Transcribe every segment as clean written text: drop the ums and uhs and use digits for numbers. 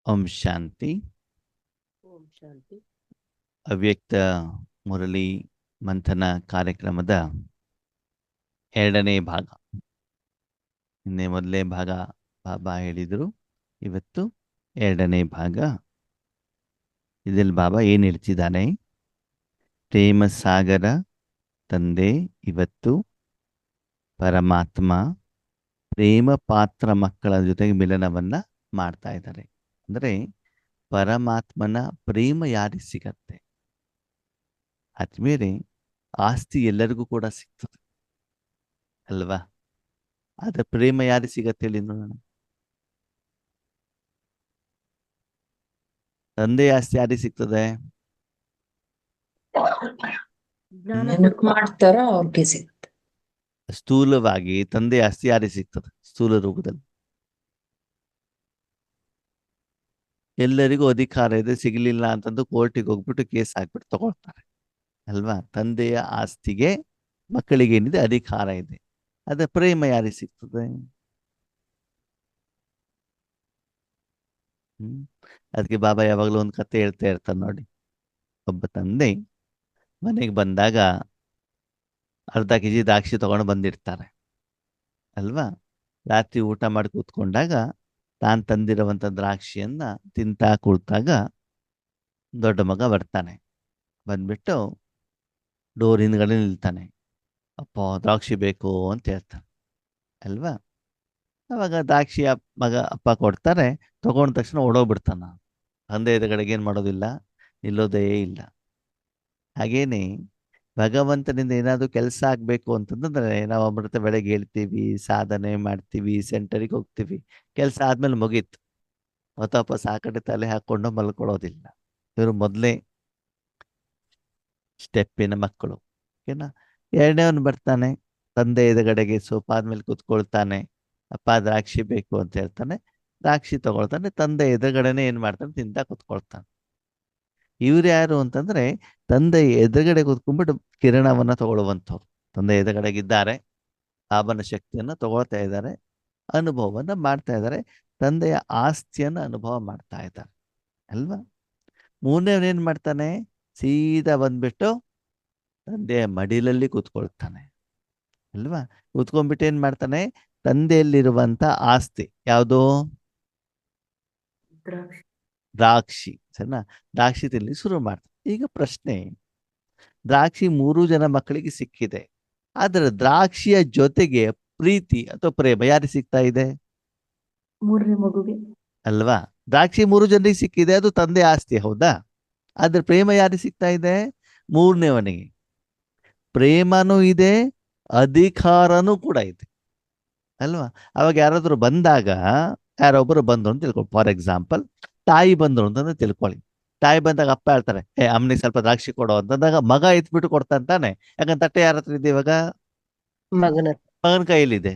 ಓಂ ಶಾಂತಿ. ಓಂ ಶಾಂತಿ. ಅವ್ಯಕ್ತ ಮುರಳಿ ಮಂಥನ ಕಾರ್ಯಕ್ರಮದ 2ನೇ ಭಾಗ. ನಿನ್ನೆ ಮೊದಲನೇ ಭಾಗ ಬಾಬಾ ಹೇಳಿದರು, ಇವತ್ತು 2ನೇ ಭಾಗ. ಇದರಲ್ಲಿ ಬಾಬಾ ಏನು ಹೇಳ್ತಿದ್ದಾನೆ? ಪ್ರೇಮ ಸಾಗರ ತಂದೆ ಇವತ್ತು ಪರಮಾತ್ಮ ಪ್ರೇಮ ಪಾತ್ರ ಮಕ್ಕಳ ಜೊತೆಗೆ ಮಿಲನವನ್ನ ಮಾಡ್ತಾ ಇದ್ದಾರೆ. ಅಂದರೆ ಪರಮಾತ್ಮನ ಪ್ರೇಮ ಯಾರಿಗೆ ಸಿಗತ್ತೆ? ಆದ್ಮೇಲೆ ಆಸ್ತಿ ಎಲ್ಲರಿಗೂ ಕೂಡ ಸಿಗ್ತದೆ ಅಲ್ವಾ? ಆದ್ರೆ ಪ್ರೇಮ ಯಾರಿಗೆ ಸಿಗತ್ತೆ ಹೇಳಿ ನೋಡೋಣ. ತಂದೆ ಆಸ್ತಿ ಯಾರಿಗೆ ಸಿಗ್ತದೆ? ನೆನಪು ಮಾಡ್ತಾರ ಅವ್ರಿಗೆ ಸಿಗುತ್ತೆ. ಸ್ಥೂಲವಾಗಿ ತಂದೆ ಆಸ್ತಿ ಯಾರಿಗೆ ಸಿಗ್ತದೆ? ಸ್ಥೂಲ ರೂಪದಲ್ಲಿ ಎಲ್ಲರಿಗೂ ಅಧಿಕಾರ ಇದೆ. ಸಿಗಲಿಲ್ಲ ಅಂತಂದು ಕೋರ್ಟಿಗೆ ಹೋಗ್ಬಿಟ್ಟು ಕೇಸ್ ಹಾಕ್ಬಿಟ್ಟು ತಗೊಳ್ತಾರೆ ಅಲ್ವಾ? ತಂದೆಯ ಆಸ್ತಿಗೆ ಮಕ್ಕಳಿಗೆ ಏನಿದೆ ಅಧಿಕಾರ ಇದೆ. ಅದೇ ಪ್ರೇಮ ಯಾರಿಗೆ ಸಿಗ್ತದೆ? ಅದಕ್ಕೆ ಬಾಬಾ ಯಾವಾಗಲೂ ಒಂದು ಕತೆ ಹೇಳ್ತಾ ಇರ್ತಾರೆ ನೋಡಿ. ಒಬ್ಬ ತಂದೆ ಮನೆಗೆ ಬಂದಾಗ ಅರ್ಧ ಕೆಜಿ ದ್ರಾಕ್ಷಿ ತಗೊಂಡು ಬಂದಿರ್ತಾರೆ ಅಲ್ವಾ? ರಾತ್ರಿ ಊಟ ಮಾಡಿ ಕೂತ್ಕೊಂಡಾಗ ತಾನು ತಂದಿರುವಂಥ ದ್ರಾಕ್ಷಿಯನ್ನ ತಿಂತಾ ಕೂತಾಗ ದೊಡ್ಡ ಮಗ ಬರ್ತಾನೆ. ಬಂದ್ಬಿಟ್ಟು ಡೋರ್ ಹಿಂದ್ಗಡೆ ನಿಲ್ತಾನೆ. ಅಪ್ಪ ದ್ರಾಕ್ಷಿ ಬೇಕು ಅಂತ ಹೇಳ್ತಾನೆ ಅಲ್ವಾ? ಅವಾಗ ದ್ರಾಕ್ಷಿ ಮಗ ಅಪ್ಪ ಕೊಡ್ತಾರೆ. ತಗೊಂಡ ತಕ್ಷಣ ಓಡೋಗ್ಬಿಡ್ತಾನ. ತಂದೆ ಎದುರುಗಡೆಗೆ ಏನು ಮಾಡೋದಿಲ್ಲ, ನಿಲ್ಲೋದೇ ಇಲ್ಲ. ಹಾಗೇನೆ ಭಗವಂತನಿಂದ ಏನಾದರೂ ಕೆಲಸ ಆಗಬೇಕು ಅಂತಂದ್ರೆ ನಾವು ಅಮೃತ ಬೆಳಗ್ಗೆ ಹೇಳ್ತೀವಿ, ಸಾಧನೆ ಮಾಡ್ತೀವಿ, ಸೆಂಟರಿಗೆ ಹೋಗ್ತೀವಿ. ಕೆಲಸ ಆದ್ಮೇಲೆ ಮುಗೀತು. ವಾಪಸ್ ಆ ಕಡೆ ತಲೆ ಹಾಕೊಂಡು ಮಲ್ಕೊಳ್ಳೋದಿಲ್ಲ. ಇವರು ಮೊದಲೇ ಸ್ಟೆಪ್ಪಿನ ಮಕ್ಕಳು. ಓಕೆನಾ? 2ನೇವನು ಬರ್ತಾನೆ, ತಂದೆ ಎದುರುಗಡೆಗೆ ಸೋಫಾದ್ಮೇಲೆ ಕೂತ್ಕೊಳ್ತಾನೆ. ಅಪ್ಪ ದ್ರಾಕ್ಷಿ ಬೇಕು ಅಂತ ಹೇಳ್ತಾನೆ. ದ್ರಾಕ್ಷಿ ತಗೊಳ್ತಾನೆ. ತಂದೆ ಎದುರುಗಡೆನೆ ಏನು ಮಾಡ್ತಾನೆ, ತಿಂತ ಕೂತ್ಕೊಳ್ತಾನೆ. ಇವ್ರು ಯಾರು ಅಂತಂದ್ರೆ ತಂದೆ ಎದುರುಗಡೆ ಕೂತ್ಕೊಂಡ್ಬಿಟ್ಟು ಕಿರಣವನ್ನ ತಗೊಳ್ಳುವಂಥವ್ರು. ತಂದೆ ಎದುರುಗಡೆಗಿದ್ದಾರೆ, ಬಾಬನ ಶಕ್ತಿಯನ್ನು ತಗೊಳ್ತಾ ಇದ್ದಾರೆ, ಅನುಭವವನ್ನು ಮಾಡ್ತಾ ಇದ್ದಾರೆ, ತಂದೆಯ ಆಸ್ತಿಯನ್ನು ಅನುಭವ ಮಾಡ್ತಾ ಇದ್ದಾರೆ ಅಲ್ವಾ? 3ನೇವನು ಏನು ಮಾಡ್ತಾನೆ? ಸೀದಾ ಬಂದ್ಬಿಟ್ಟು ತಂದೆಯ ಮಡಿಲಲ್ಲಿ ಕೂತ್ಕೊಳ್ತಾನೆ ಅಲ್ವಾ? ಕೂತ್ಕೊಂಡ್ಬಿಟ್ಟು ಏನು ಮಾಡ್ತಾನೆ? ತಂದೆಯಲ್ಲಿರುವಂಥ ಆಸ್ತಿ ಯಾವುದು? ದ್ರಾಕ್ಷಿ. ಸರಿನಾ? ದ್ರಾಕ್ಷಿ ತಿನ್ಲಿ ಶುರು ಮಾಡ್ತಾರೆ. ಈಗ ಪ್ರಶ್ನೆ, ದ್ರಾಕ್ಷಿ 3 ಜನ ಮಕ್ಕಳಿಗೆ ಸಿಕ್ಕಿದೆ. ಆದರೆ ದ್ರಾಕ್ಷಿಯ ಜೊತೆಗೆ ಪ್ರೀತಿ ಅಥವಾ ಪ್ರೇಮ ಯಾರಿಗೆ ಸಿಗ್ತಾ ಇದೆ? 3ನೇ ಮಗುಗೆ ಅಲ್ವಾ? ದ್ರಾಕ್ಷಿ 3 ಜನರಿಗೆ ಸಿಕ್ಕಿದೆ, ಅದು ತಂದೆ ಆಸ್ತಿ, ಹೌದಾ? ಆದ್ರೆ ಪ್ರೇಮ ಯಾರಿಗೆ ಸಿಗ್ತಾ ಇದೆ? 3ನೇವನಿಗೆ. ಪ್ರೇಮನೂ ಇದೆ, ಅಧಿಕಾರನೂ ಕೂಡ ಇದೆ ಅಲ್ವಾ? ಅವಾಗ ಯಾರಾದರೂ ಬಂದಾಗ, ಯಾರೊಬ್ಬರು ಬಂದ್ರು ಅಂತ ತಿಳ್ಕೊಳ್ಳಿ. ಫಾರ್ ಎಕ್ಸಾಂಪಲ್ ತಾಯಿ ಬಂದ್ರು ಅಂತಂದ್ರೆ ತಿಳ್ಕೊಳ್ಳಿ. ತಾಯಿ ಬಂದಾಗ ಅಪ್ಪ ಹೇಳ್ತಾರೆ, ಅಮ್ಮನಿಗೆ ಸ್ವಲ್ಪ ದ್ರಾಕ್ಷಿ ಕೊಡೋ ಅಂತಂದಾಗ ಮಗ ಎತ್ಬಿಟ್ಟು ಕೊಡ್ತಾನೆ. ಯಾಕಂದ್ರೆ ತಟ್ಟೆ ಯಾರ ಹತ್ರ ಇದೆ ಇವಾಗ? ಮಗನ ಕೈಯಲ್ಲಿದೆ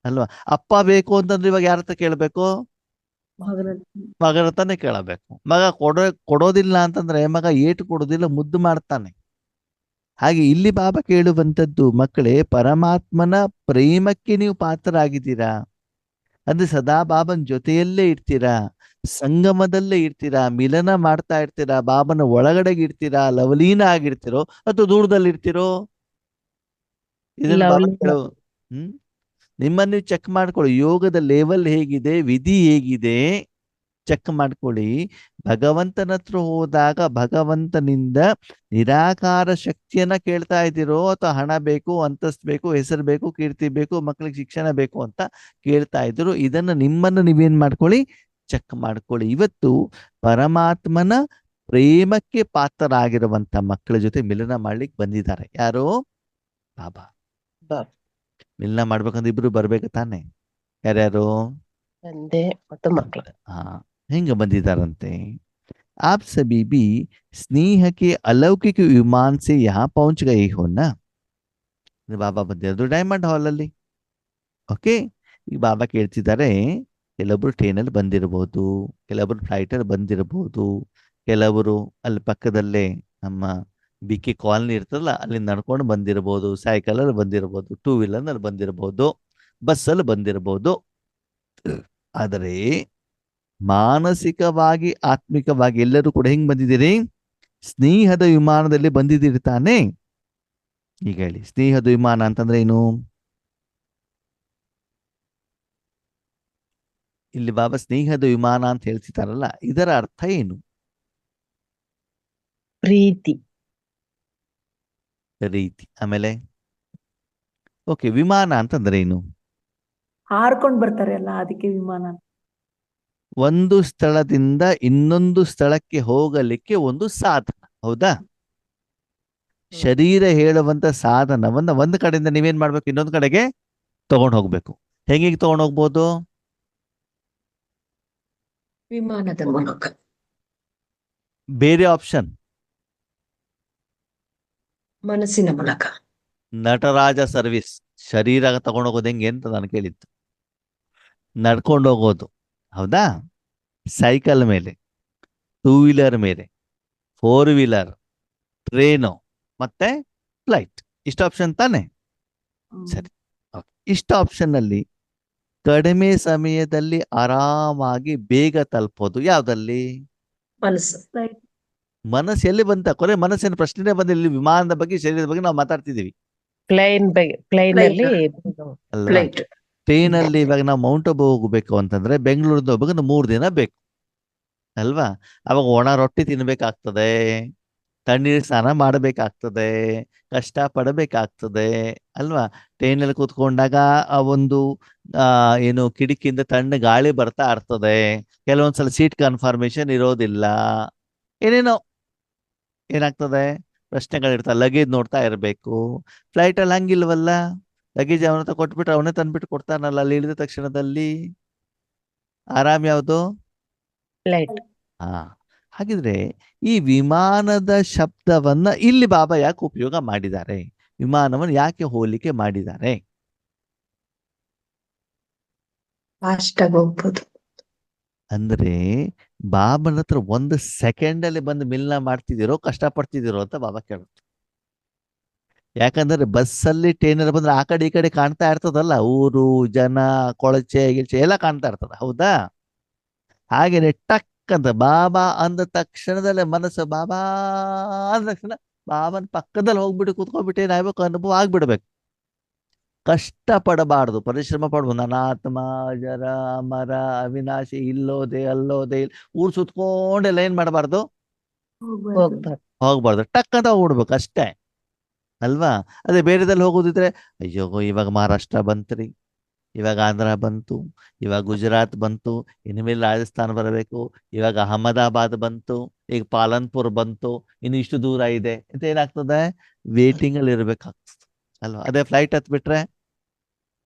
ಅಲ್ವಾ? ಅಪ್ಪ ಬೇಕು ಅಂತಂದ್ರೆ ಇವಾಗ ಯಾರ ಹತ್ರ ಕೇಳಬೇಕು? ಮಗನ ಹತ್ರನೇ ಕೇಳಬೇಕು. ಮಗ ಕೊಡೋದಿಲ್ಲ ಅಂತಂದ್ರೆ ಮಗ ಏಟು ಕೊಡೋದಿಲ್ಲ, ಮುದ್ದು ಮಾಡ್ತಾನೆ. ಹಾಗೆ ಇಲ್ಲಿ ಬಾಬಾ ಕೇಳುವಂಥದ್ದು, ಮಕ್ಕಳೇ ಪರಮಾತ್ಮನ ಪ್ರೇಮಕ್ಕೆ ನೀವು ಪಾತ್ರರಾಗಿದ್ದೀರಾ ಅಂದ್ರೆ ಸದಾ ಬಾಬನ ಜೊತೆಯಲ್ಲೇ ಇರ್ತೀರಾ, ಸಂಗಮದಲ್ಲೇ ಇರ್ತೀರಾ, ಮಿಲನ ಮಾಡ್ತಾ ಇರ್ತೀರಾ, ಬಾಬನ ಒಳಗಡೆಗೆ ಇರ್ತೀರಾ, ಲವಲೀನ ಆಗಿರ್ತಿರೋ ಅಥವಾ ದೂರದಲ್ಲಿ ಇರ್ತಿರೋ? ಇದನ್ನು ಬಾಬಾ ಕೇಳು. ನಿಮ್ಮನ್ನು ನೀವು ಚೆಕ್ ಮಾಡ್ಕೊಳ್ಳಿ. ಯೋಗದ ಲೆವೆಲ್ ಹೇಗಿದೆ, ವಿಧಿ ಹೇಗಿದೆ, ಚೆಕ್ ಮಾಡ್ಕೊಳ್ಳಿ. ಭಗವಂತನ ಹತ್ರ ಹೋದಾಗ ಭಗವಂತನಿಂದ ನಿರಾಕಾರ ಶಕ್ತಿಯನ್ನ ಕೇಳ್ತಾ ಇದ್ದೀರೋ ಅಥವಾ ಹಣ ಬೇಕು, ಅಂತಸ್ತು ಬೇಕು, ಹೆಸರು ಬೇಕು, ಕೀರ್ತಿ ಬೇಕು, ಮಕ್ಕಳಿಗೆ ಶಿಕ್ಷಣ ಬೇಕು ಅಂತ ಕೇಳ್ತಾ ಇದ್ರು? ಇದನ್ನ ನಿಮ್ಮನ್ನು ನೀವೇನ್ ಮಾಡ್ಕೊಳ್ಳಿ, ಚೆಕ್ ಮಾಡ್ಕೊಳ್ಳಿ. ಇವತ್ತು ಪರಮಾತ್ಮನ ಪ್ರೇಮಕ್ಕೆ ಪಾತ್ರರಾಗಿರುವಂತ ಮಕ್ಕಳ ಜೊತೆ ಮಿಲನ ಮಾಡ್ಲಿಕ್ಕೆ ಬಂದಿದ್ದಾರೆ. ಯಾರು? ಬಾಬಾ. ಮಿಲನ ಮಾಡ್ಬೇಕಂದ್ರೆ ಇಬ್ರು ಬರ್ಬೇಕು ತಾನೆ. ಯಾರ್ಯಾರು? ತಂದೆ ಮತ್ತು ಮಕ್ಕಳು. ಹೆಂಗ ಬಂದಿದ್ದಾರಂತೆ? आप सभी भी स्नेह के अलौकिक विमान से यहाँ पहुंच गए हो ना? ಬಾಬಾ ಬಂದಿರೋದು ಡೈಮಂಡ್ ಹಾಲ್ ಅಲ್ಲಿ. ಓಕೆ, ಈಗ ಬಾಬಾ ಕೇಳ್ತಿದ್ದಾರೆ, ಕೆಲವೊಬ್ರು ಟ್ರೈನಲ್ಲಿ ಬಂದಿರಬಹುದು, ಕೆಲವೊಬ್ರು ಫ್ಲೈಟಲ್ಲಿ ಬಂದಿರಬಹುದು, ಕೆಲವರು ಅಲ್ಲಿ ಪಕ್ಕದಲ್ಲೇ ನಮ್ಮ BK ಕಾಲನಿ ಇರ್ತದಲ್ಲ ಅಲ್ಲಿ ನಡ್ಕೊಂಡು ಬಂದಿರಬಹುದು, ಸೈಕಲಲ್ಲಿ ಬಂದಿರಬಹುದು, 2 ವೀಲರ್ನಲ್ಲಿ ಬಂದಿರಬಹುದು, ಬಸ್ಸಲ್ಲಿ ಬಂದಿರಬಹುದು. ಆದರೆ ಮಾನಸಿಕವಾಗಿ ಆತ್ಮಿಕವಾಗಿ ಎಲ್ಲರೂ ಕೂಡ ಹೆಂಗ್ ಬಂದಿದ್ದೀರಿ? ಸ್ನೇಹದ ವಿಮಾನದಲ್ಲಿ ಬಂದಿದ್ದೀರಿ ತಾನೇ? ಈಗ ಹೇಳಿ, ಸ್ನೇಹದ ವಿಮಾನ ಅಂತಂದ್ರೆ ಏನು? ಇಲ್ಲಿ ಬಾಬಾ ಸ್ನೇಹದ ವಿಮಾನ ಅಂತ ಹೇಳ್ತಿದ್ದಾರಲ್ಲ, ಇದರ ಅರ್ಥ ಏನು? ಪ್ರೀತಿ. ರೀತಿ. ಆಮೇಲೆ ಓಕೆ, ವಿಮಾನ ಅಂತಂದ್ರೆ ಏನು? ಹಾರ್ಕೊಂಡ್ ಬರ್ತಾರೆ ಅಲ್ಲ, ಅದಕ್ಕೆ ವಿಮಾನ. ಒಂದು ಸ್ಥಳದಿಂದ ಇನ್ನೊಂದು ಸ್ಥಳಕ್ಕೆ ಹೋಗಲಿಕ್ಕೆ ಒಂದು ಸಾಧನ, ಹೌದಾ? ಶರೀರ ಹೇಳುವಂತ ಸಾಧನವನ್ನ ಒಂದು ಕಡೆಯಿಂದ ನೀವೇನ್ ಮಾಡ್ಬೇಕು, ಇನ್ನೊಂದು ಕಡೆಗೆ ತಗೊಂಡು ಹೋಗ್ಬೇಕು. ಹೆಂಗೆ ತಗೊಂಡು ಹೋಗ್ಬೋದು? ವಿಮಾನದ ಮೂಲಕ. ಬೇರೆ ಆಪ್ಷನ್? ಮನಸ್ಸಿನ ಮೂಲಕ. ನಟರಾಜ ಸರ್ವಿಸ್. ಶರೀರ ತಗೊಂಡು ಹೋಗೋದು ಹೆಂಗೆ ಅಂತ ನಾನು ಕೇಳಿದ್ದು. ನಡ್ಕೊಂಡು ಹೋಗೋದು, ಹೌದಾ? ಸೈಕಲ್ ಮೇಲೆ, 2 ವೀಲರ್ ಮೇಲೆ, 4 ವೀಲರ್, ಟ್ರೇನು, ಮತ್ತೆ ಫ್ಲೈಟ್. ಇಷ್ಟ ಆಪ್ಷನ್ ತಾನೆ? ಸರಿ. ಇಷ್ಟ ಆಪ್ಷನ್ ಅಲ್ಲಿ ಕಡಿಮೆ ಸಮಯದಲ್ಲಿ ಆರಾಮಾಗಿ ಬೇಗ ತಲುಪೋದು ಯಾವ್ದಲ್ಲಿ? ಮನಸ್ಸು. ಮನಸ್ಸು ಎಲ್ಲಿ ಬಂತ? ಕೊನೆ ಮನಸ್ಸಿನ ಪ್ರಶ್ನೆ ಬಂದಿಲ್ಲ. ಇಲ್ಲಿ ವಿಮಾನದ ಬಗ್ಗೆ, ಶರೀರದ ಬಗ್ಗೆ ನಾವು ಮಾತಾಡ್ತಿದೀವಿ ಪ್ಲೇನ್ ಅಲ್ಲಿ ಅಲ್ವಾ? ಫ್ಲೈಟ್. ಟ್ರೈನ್ ಅಲ್ಲಿ ಇವಾಗ ನಾವು ಮೌಂಟ್ ಅಬು ಹೋಗ್ಬೇಕು ಅಂತಂದ್ರೆ ಬೆಂಗಳೂರಿಂದ ಹೋಗ್ಬೇಕು, 3 ದಿನ ಬೇಕು ಅಲ್ವಾ? ಅವಾಗ ಒಣ ರೊಟ್ಟಿ ತಿನ್ಬೇಕಾಗ್ತದೆ, ತಣ್ಣೀರ್ ಸ್ನಾನ ಮಾಡಬೇಕಾಗ್ತದೆ, ಕಷ್ಟ ಪಡಬೇಕಾಗ್ತದೆ ಅಲ್ವಾ? ಟ್ರೈನಲ್ಲಿ ಕೂತ್ಕೊಂಡಾಗ ಆ ಒಂದು ಏನು ಕಿಟಕಿಯಿಂದ ತಣ್ಣ ಗಾಳಿ ಬರ್ತಾ ಇರ್ತದೆ, ಕೆಲವೊಂದ್ಸಲ ಸೀಟ್ ಕನ್ಫರ್ಮೇಶನ್ ಇರೋದಿಲ್ಲ, ಏನೇನೋ ಏನಾಗ್ತದೆ, ಪ್ರಶ್ನೆಗಳಿರ್ತಾವೆ. ಲಗೇಜ್ ನೋಡ್ತಾ ಇರಬೇಕು. ಫ್ಲೈಟ್ ಅಲ್ಲಿ ಹಂಗಿಲ್ವಲ್ಲ, ಲಗೇಜ್ ಅವನ ಹತ್ರ ಕೊಟ್ಬಿಟ್ರೆ ಅವನೇ ತಂದ್ಬಿಟ್ಟು ಕೊಡ್ತಾನಲ್ಲ ಅಲ್ಲಿ ಇಳಿದ ತಕ್ಷಣದಲ್ಲಿ. ಆರಾಮ್ ಯಾವುದು? ಫ್ಲೈಟ್. ಹಾ. ಹಾಗಿದ್ರೆ ಈ ವಿಮಾನದ ಶಬ್ದವನ್ನ ಇಲ್ಲಿ ಬಾಬಾ ಯಾಕೆ ಉಪಯೋಗ ಮಾಡಿದ್ದಾರೆ? ವಿಮಾನವನ್ನು ಯಾಕೆ ಹೋಲಿಕೆ ಮಾಡಿದ್ದಾರೆ? ಫಾಸ್ಟ್ ಆಗಿ ಹೋಗ್ಬೋದು. ಅಂದ್ರೆ ಬಾಬನ ಹತ್ರ 1 ಸೆಕೆಂಡ್ ಅಲ್ಲಿ ಬಂದು ಮಿಲ್ನ ಮಾಡ್ತಿದ್ದೀರೋ ಕಷ್ಟ ಪಡ್ತಿದ್ದೀರೋ ಅಂತ ಬಾಬಾ ಕೇಳುತ್ತೆ. ಯಾಕಂದ್ರೆ ಬಸ್ಸಲ್ಲಿ ಟ್ರೈನಲ್ಲಿ ಬಂದ್ರೆ ಆ ಕಡೆ ಈ ಕಡೆ ಕಾಣ್ತಾ ಇರ್ತದಲ್ಲ, ಊರು, ಜನ, ಕೊಳಚೆ ಗಿಲ್ಚೆ ಎಲ್ಲ ಕಾಣ್ತಾ ಇರ್ತದ, ಹೌದಾ? ಹಾಗೇನೆ ಟಕ್ ಅಂತ ಬಾಬಾ ಅಂದ ತಕ್ಷಣದಲ್ಲೇ ಮನಸ್ಸು ಬಾಬಾ ಅಂದ ತಕ್ಷಣ ಬಾಬನ ಪಕ್ಕದಲ್ಲಿ ಹೋಗ್ಬಿಟ್ಟು ಕೂತ್ಕೊಂಡ್ಬಿಟ್ಟು ಏನಾಗ್ಬೇಕು, ಅನುಭವ ಆಗ್ಬಿಡ್ಬೇಕು. ಕಷ್ಟ ಪಡಬಾರ್ದು, ಪರಿಶ್ರಮ ಪಡ್ಬೋದು. ಅನಾತ್ಮ, ಜರ, ಅಮರ, ಅವಿನಾಶಿ, ಇಲ್ಲೋದೆ ಅಲ್ಲೋದೆ ಊರ್ ಸುತ್ಕೊಂಡೆಲ್ಲ ಏನ್ ಮಾಡಬಾರ್ದು, ಹೋಗ್ಬಾರ್ದು. ಟಕ್ ಅಂತ ಹೋಗ್ಬಿಡ್ಬೇಕು ಅಷ್ಟೇ ಅಲ್ವಾ? ಅದೇ ಬೇರೆದಲ್ಲಿ ಹೋಗೋದಿದ್ರೆ, ಅಯ್ಯೋ ಇವಾಗ ಮಹಾರಾಷ್ಟ್ರ ಬಂತ್ರಿ, ಇವಾಗ ಆಂಧ್ರ ಬಂತು, ಇವಾಗ ಗುಜರಾತ್ ಬಂತು, ಇನ್ಮೇಲೆ ರಾಜಸ್ಥಾನ ಬರಬೇಕು, ಇವಾಗ ಅಹಮದಾಬಾದ್ ಬಂತು, ಈಗ ಪಾಲನ್ಪುರ್ ಬಂತು, ಇನ್ನು ಇಷ್ಟು ದೂರ ಇದೆ ಅಂತ ಏನಾಗ್ತದೆ, ವೇಟಿಂಗ್ ಅಲ್ಲಿ ಇರ್ಬೇಕಾಗ್ತದೆ ಅಲ್ವಾ? ಅದೇ ಫ್ಲೈಟ್ ಹತ್ಬಿಟ್ರೆ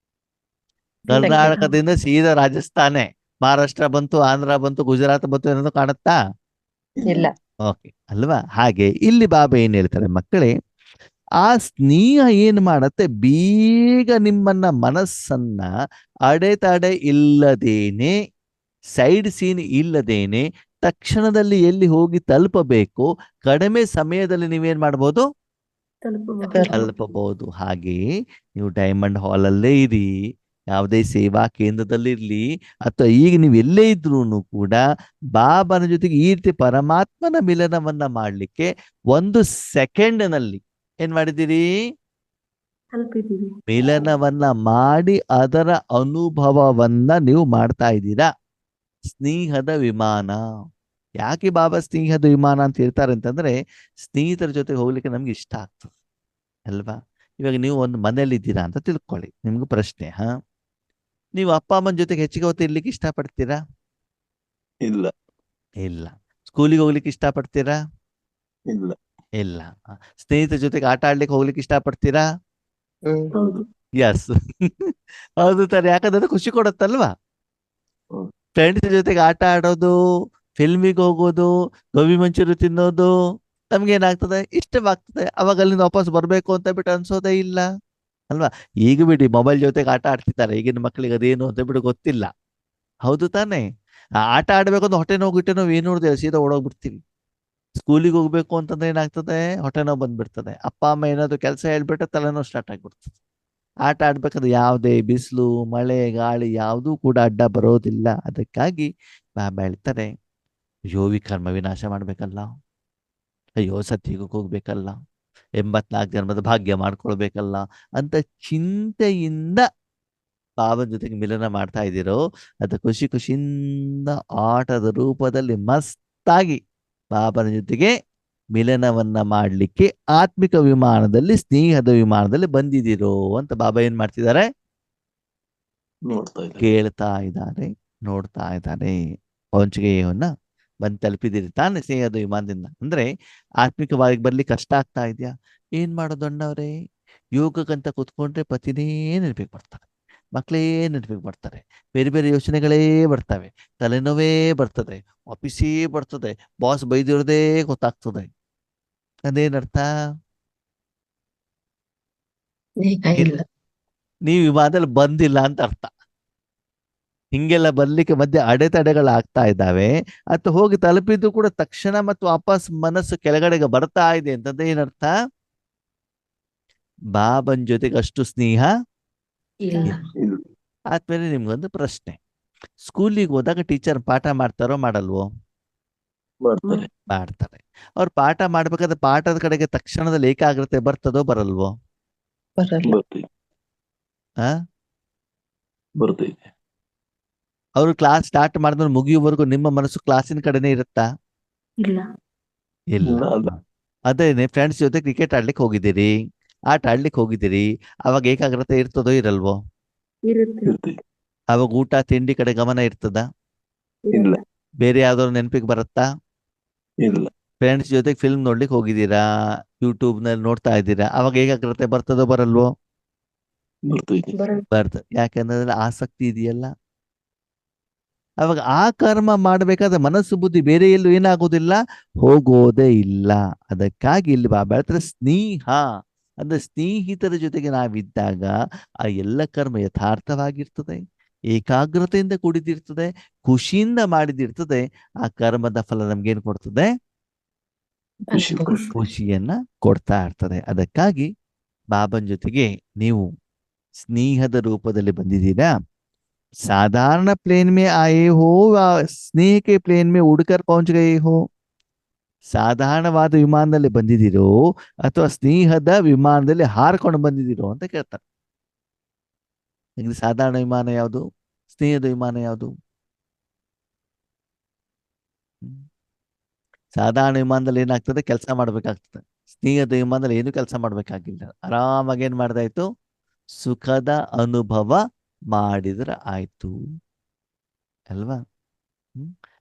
ಕರ್ನಾಟಕದಿಂದ ಸೀದಾ ರಾಜಸ್ಥಾನೇ, ಮಹಾರಾಷ್ಟ್ರ ಬಂತು, ಆಂಧ್ರ ಬಂತು, ಗುಜರಾತ್ ಬಂತು ಏನಾದ್ರು ಕಾಣುತ್ತಾ? ಇಲ್ಲ. ಓಕೆ ಅಲ್ವಾ? ಹಾಗೆ ಇಲ್ಲಿ ಬಾಬಾ ಏನ್ ಹೇಳ್ತಾರೆ ಮಕ್ಕಳೇ, ಆ ಸ್ನೇಹ ಏನ್ ಮಾಡತ್ತೆ, ಬೇಗ ನಿಮ್ಮನ್ನ ಮನಸ್ಸನ್ನ ಅಡೆತಡೆ ಇಲ್ಲದೇನೆ, ಸೈಡ್ ಸೀನ್ ಇಲ್ಲದೇನೆ ತಕ್ಷಣದಲ್ಲಿ ಎಲ್ಲಿ ಹೋಗಿ ತಲುಪಬೇಕು, ಕಡಿಮೆ ಸಮಯದಲ್ಲಿ ನೀವೇನ್ ಮಾಡ್ಬೋದು, ತಲುಪಬಹುದು. ಹಾಗೆಯೇ ನೀವು ಡೈಮಂಡ್ ಹಾಲ್ ಅಲ್ಲೇ ಇರಿ, ಯಾವುದೇ ಸೇವಾ ಕೇಂದ್ರದಲ್ಲಿರ್ಲಿ, ಅಥವಾ ಈಗ ನೀವು ಎಲ್ಲೇ ಇದ್ರೂ ಕೂಡ ಬಾಬನ ಜೊತೆಗೆ ಈ ರೀತಿ ಪರಮಾತ್ಮನ ಮಿಲನವನ್ನ ಮಾಡ್ಲಿಕ್ಕೆ 1 ಸೆಕೆಂಡ್ನಲ್ಲಿ ಏನ್ ಮಾಡಿದ್ದೀರಿ, ಮಿಲನವನ್ನ ಮಾಡಿ ಅದರ ಅನುಭವವನ್ನ ನೀವು ಮಾಡ್ತಾ ಇದ್ದೀರಾ. ಸ್ನೇಹದ ವಿಮಾನ. ಯಾಕೆ ಬಾಬಾ ಸ್ನೇಹದ ವಿಮಾನ ಅಂತ ಹೇಳ್ತಾರೆ ಅಂತಂದ್ರೆ, ಸ್ನೇಹಿತರ ಜೊತೆಗೆ ಹೋಗ್ಲಿಕ್ಕೆ ನಮ್ಗೆ ಇಷ್ಟ ಆಗ್ತದೆ ಅಲ್ವಾ? ಇವಾಗ ನೀವು ಒಂದು ಮನೇಲಿ ಇದ್ದೀರಾ ಅಂತ ತಿಳ್ಕೊಳ್ಳಿ, ನಿಮ್ಗೆ ಪ್ರಶ್ನೆ, ನೀವು ಅಪ್ಪ ಅಮ್ಮನ ಜೊತೆಗೆ ಹೆಚ್ಚಿಗೆ ಹೊತ್ತು ಇರ್ಲಿಕ್ಕೆ ಇಷ್ಟಪಡ್ತೀರಾ? ಇಲ್ಲ. ಇಲ್ಲ. ಸ್ಕೂಲಿಗೆ ಹೋಗ್ಲಿಕ್ಕೆ ಇಷ್ಟಪಡ್ತೀರಾ? ಇಲ್ಲ. ಇಲ್ಲ. ಸ್ನೇಹಿತರ ಜೊತೆಗೆ ಆಟ ಆಡ್ಲಿಕ್ಕೆ ಹೋಗ್ಲಿಕ್ಕೆ ಇಷ್ಟಪಡ್ತೀರಾ? ಎಸ್. ಹೌದು ತಾನೆ, ಯಾಕಂದ್ರೆ ಖುಷಿ ಕೊಡತ್ತಲ್ವಾ? ಫ್ರೆಂಡ್ಸ್ ಜೊತೆಗೆ ಆಟ ಆಡೋದು, ಫಿಲ್ಮಿಗೆ ಹೋಗೋದು, ಗೋಬಿ ಮಂಚೂರಿ ತಿನ್ನೋದು ನಮ್ಗೆ ಏನಾಗ್ತದೆ, ಇಷ್ಟವಾಗ್ತದೆ. ಅವಾಗ ಅಲ್ಲಿಂದ ವಾಪಸ್ ಬರ್ಬೇಕು ಅಂತ ಬಿಟ್ಟು ಅನ್ಸೋದೇ ಇಲ್ಲ ಅಲ್ವಾ? ಈಗ ಬಿಡಿ, ಮೊಬೈಲ್ ಜೊತೆಗೆ ಆಟ ಆಡ್ತಿದ್ದಾರೆ ಈಗಿನ ಮಕ್ಕಳಿಗೆ, ಅದೇನು ಅಂತ ಬಿಟ್ಟು ಗೊತ್ತಿಲ್ಲ, ಹೌದು ತಾನೆ? ಆಟ ಆಡ್ಬೇಕು ಅಂತ ಹೊಟ್ಟೆ ನೋವು ಗಿಟ್ಟೆ ನೋವು ಏನು ನೋಡಿದೆ, ಸೀದಾ ಓಡೋಗ್ಬಿಡ್ತೀವಿ. ಸ್ಕೂಲಿಗೆ ಹೋಗ್ಬೇಕು ಅಂತಂದ್ರೆ ಏನಾಗ್ತದೆ, ಹೊಟ್ಟೆ ನೋವು ಬಂದ್ಬಿಡ್ತದೆ. ಅಪ್ಪ ಅಮ್ಮ ಏನಾದ್ರು ಕೆಲಸ ಹೇಳ್ಬಿಟ್ರೆ ತಲೆನೋವು ಸ್ಟಾರ್ಟ್ ಆಗ್ಬಿಡ್ತದೆ. ಆಟ ಆಡ್ಬೇಕಾದ್ರೆ ಯಾವುದೇ ಬಿಸಿಲು, ಮಳೆ, ಗಾಳಿ ಯಾವುದೂ ಕೂಡ ಅಡ್ಡ ಬರೋದಿಲ್ಲ. ಅದಕ್ಕಾಗಿ ಬಾಬಾ ಹೇಳ್ತಾರೆ, ಅಯ್ಯೋ ವಿಕರ್ಮ ವಿನಾಶ ಮಾಡ್ಬೇಕಲ್ಲ, ಅಯ್ಯೋ ಸತ್ಯುಗಕ್ಕೆ ಹೋಗ್ಬೇಕಲ್ಲ, 84 ಜನ್ಮದ ಭಾಗ್ಯ ಮಾಡ್ಕೊಳ್ಬೇಕಲ್ಲ ಅಂತ ಚಿಂತೆಯಿಂದ ಬಾಬನ ಜೊತೆಗೆ ಮಿಲನ ಮಾಡ್ತಾ ಇದ್ದೀರೋ, ಅದು ಖುಷಿ ಖುಷಿಯಿಂದ ಆಟದ ರೂಪದಲ್ಲಿ ಮಸ್ತಾಗಿ ಬಾಬನ ಜೊತೆಗೆ ಮಿಲನವನ್ನ ಮಾಡಲಿಕ್ಕೆ ಆತ್ಮಿಕ ವಿಮಾನದಲ್ಲಿ, ಸ್ನೇಹದ ವಿಮಾನದಲ್ಲಿ ಬಂದಿದ್ದೀರೋ ಅಂತ ಬಾಬಾ ಏನ್ ಮಾಡ್ತಿದ್ದಾರೆ, ನೋಡ್ತಾ ಇದ್ದಾರೆ. ಕೇಳ್ತಾ ಇದ್ದಾರೆ, ನೋಡ್ತಾ ಇದ್ದಾರೆ. ಪೌಂಚಗೆಯವನ್ನ ಬಂದು ತಲುಪಿದಿರಿ ತಾನೆ ಸ್ನೇಹದ ವಿಮಾನದಿಂದ. ಅಂದ್ರೆ ಆತ್ಮಿಕವಾಗಿ ಬರ್ಲಿಕ್ಕೆ ಕಷ್ಟ ಆಗ್ತಾ ಇದೆಯಾ? ಏನ್ ಮಾಡೋದು ಅಣ್ಣವ್ರೆ, ಯೋಗಕ್ಕಂತ ಕೂತ್ಕೊಂಡ್ರೆ ಪತಿನೇ ನೆನಪಿಗೆ ಬರ್ತಾರೆ, ಮಕ್ಕಳೇ ನೆನಪಿಗೆ ಬರ್ತಾರೆ, ಬೇರೆ ಬೇರೆ ಯೋಚನೆಗಳೇ ಬರ್ತವೆ, ತಲೆನೋವೇ ಬರ್ತದೆ, ಆಫೀಸೇ ಬರ್ತದೆ, ಬಾಸ್ ಬೈದಿರೋದೇ ಗೊತ್ತಾಗ್ತದೆ. ಅದೇನರ್ಥ? ಈಗ ಇಲ್ಲ. ನೀವು ವಿಮಾನದಲ್ಲಿ ಬಂದಿಲ್ಲ ಅಂತ ಅರ್ಥ. ಹಿಂಗೆಲ್ಲ ಬರ್ಲಿಕ್ಕೆ ಮಧ್ಯೆ ಅಡೆತಡೆಗಳಾಗ್ತಾ ಇದ್ದಾವೆ, ಅಥವಾ ಹೋಗಿ ತಲುಪಿದ್ದು ಕೂಡ ತಕ್ಷಣ ಮತ್ತು ವಾಪಸ್ ಮನಸ್ಸು ಕೆಳಗಡೆಗೆ ಬರ್ತಾ ಇದೆ ಅಂತಂದ್ರೆ ಏನರ್ಥ? ಬಾಬನ್ ಜೊತೆಗೆ ಅಷ್ಟು ಸ್ನೇಹ ಇಲ್ಲ. ಇಲ್ಲ. ಆದ್ಮೇಲೆ ನಿಮ್ಗೊಂದು ಪ್ರಶ್ನೆ, ಸ್ಕೂಲಿಗೆ ಹೋದಾಗ ಟೀಚರ್ ಪಾಠ ಮಾಡ್ತಾರೋ ಮಾಡಲ್ವೋ? ಮಾಡ್ತಾರೆ. ಮಾಡ್ತಾರೆ. ಅವ್ರು ಪಾಠ ಮಾಡ್ಬೇಕಾದ್ರೆ ಪಾಠದ ಕಡೆಗೆ ತಕ್ಷಣದಲ್ಲಿ ಏಕಾಗ್ರತೆ ಬರ್ತದೋ ಬರಲ್ವೋ? ಬರಲ್ಲ. ಬರ್ತೈತೆ. ಆ ಬರ್ತೈತೆ. ಅವರು ಕ್ಲಾಸ್ ಸ್ಟಾರ್ಟ್ ಮಾಡಿದ್ರೆ ಮುಗಿಯುವವರೆಗೂ ನಿಮ್ಮ ಮನಸ್ಸು ಕ್ಲಾಸಿನ ಕಡೆನೇ ಇರುತ್ತಾ? ಇಲ್ಲ. ಇಲ್ಲ. ಅಲ್ಲ. ಅದೇನೆ ಫ್ರೆಂಡ್ಸ್ ಜೊತೆ ಕ್ರಿಕೆಟ್ ಆಡ್ಲಿಕ್ಕೆ ಹೋಗಿದ್ದೀರಿ, ಆಟ ಆಡ್ಲಿಕ್ಕೆ ಹೋಗಿದ್ದೀರಿ, ಅವಾಗ ಏಕಾಗ್ರತೆ ಇರ್ತದೋ ಇರಲ್ವೋ? ಇರುತ್ತೆ. ಇರ್ತೈತೆ. ಅವಾಗ ಊಟ ತಿಂಡಿ ಕಡೆ ಗಮನ ಇರ್ತದ? ಇಲ್ಲ. ಬೇರೆ ಯಾವ್ದಾದ್ರು ನೆನಪಿಗೆ ಬರುತ್ತಾ? ಇಲ್ಲ. ಫ್ರೆಂಡ್ಸ್ ಜೊತೆಗೆ ಫಿಲ್ಮ್ ನೋಡ್ಲಿಕ್ಕೆ ಹೋಗಿದ್ದೀರಾ, ಯೂಟ್ಯೂಬ್ ನಲ್ಲಿ ನೋಡ್ತಾ ಇದ್ದೀರಾ, ಅವಾಗ ಏಕಾಗ್ರತೆ ಬರ್ತದೋ ಬರಲ್ವೋ? ಬರ್ತೈತೆ. ಬರಲ್ಲ. ಬರ್ತದೆ. ಯಾಕಂದ್ರೆ ಆಸಕ್ತಿ ಇದೆಯಲ್ಲ. ಅವಾಗ ಆ ಕರ್ಮ ಮಾಡಬೇಕಾದ್ರೆ ಮನಸ್ಸು ಬುದ್ಧಿ ಬೇರೆ ಎಲ್ಲೂ ಏನಾಗೋದಿಲ್ಲ, ಹೋಗೋದೇ ಇಲ್ಲ. ಅದಕ್ಕಾಗಿ ಇಲ್ಲಿ ಬಾಬಾ ಹೇಳ್ತಾರೆ ಸ್ನೇಹ ಅಂದ್ರೆ ಸ್ನೇಹಿತರ ಜೊತೆಗೆ ನಾವಿದ್ದಾಗ ಆ ಎಲ್ಲ ಕರ್ಮ ಯಥಾರ್ಥವಾಗಿರ್ತದೆ, ಏಕಾಗ್ರತೆಯಿಂದ ಕೂಡಿದಿರ್ತದೆ, ಖುಷಿಯಿಂದ ಮಾಡಿದಿರ್ತದೆ. ಆ ಕರ್ಮದ ಫಲ ನಮ್ಗೇನು ಕೊಡ್ತದೆ? ಖುಷಿ ಖುಷಿ. ಖುಷಿಯನ್ನ ಕೊಡ್ತಾ ಇರ್ತದೆ. ಅದಕ್ಕಾಗಿ ಬಾಬನ್ ಜೊತೆಗೆ ನೀವು ಸ್ನೇಹದ ರೂಪದಲ್ಲಿ ಬಂದಿದ್ದೀರಾ. साधारण प्लेन में आए हो या स्नेह के प्लेन में उड़कर पहुंच गए हो? ಸಾಧಾರಣವಾದ ವಿಮಾನದಲ್ಲಿ ಬಂದಿದ್ದೀರೋ ಅಥವಾ ಸ್ನೇಹದ ವಿಮಾನದಲ್ಲಿ ಹಾರ್ಕೊಂಡು ಬಂದಿದ್ದೀರೋ ಅಂತ ಕೇಳ್ತಾರೆ. ನಿಮ್ಗೆ ಸಾಧಾರಣ ವಿಮಾನ ಯಾವುದು, ಸ್ನೇಹದ ವಿಮಾನ ಯಾವುದು? ಸಾಧಾರಣ ವಿಮಾನದಲ್ಲಿ ಏನಾಗ್ತದೆ, ಕೆಲಸ ಮಾಡ್ಬೇಕಾಗ್ತದೆ. ಸ್ನೇಹದ ವಿಮಾನದಲ್ಲಿ ಏನು ಕೆಲಸ ಮಾಡ್ಬೇಕಾಗಿಲ್ಲ, ಆರಾಮಾಗಿ ಏನ್ ಮಾಡ್ದಾಯ್ತು, ಸುಖದ ಅನುಭವ ಮಾಡಿದ್ರೆ ಆಯ್ತು ಅಲ್ವಾ?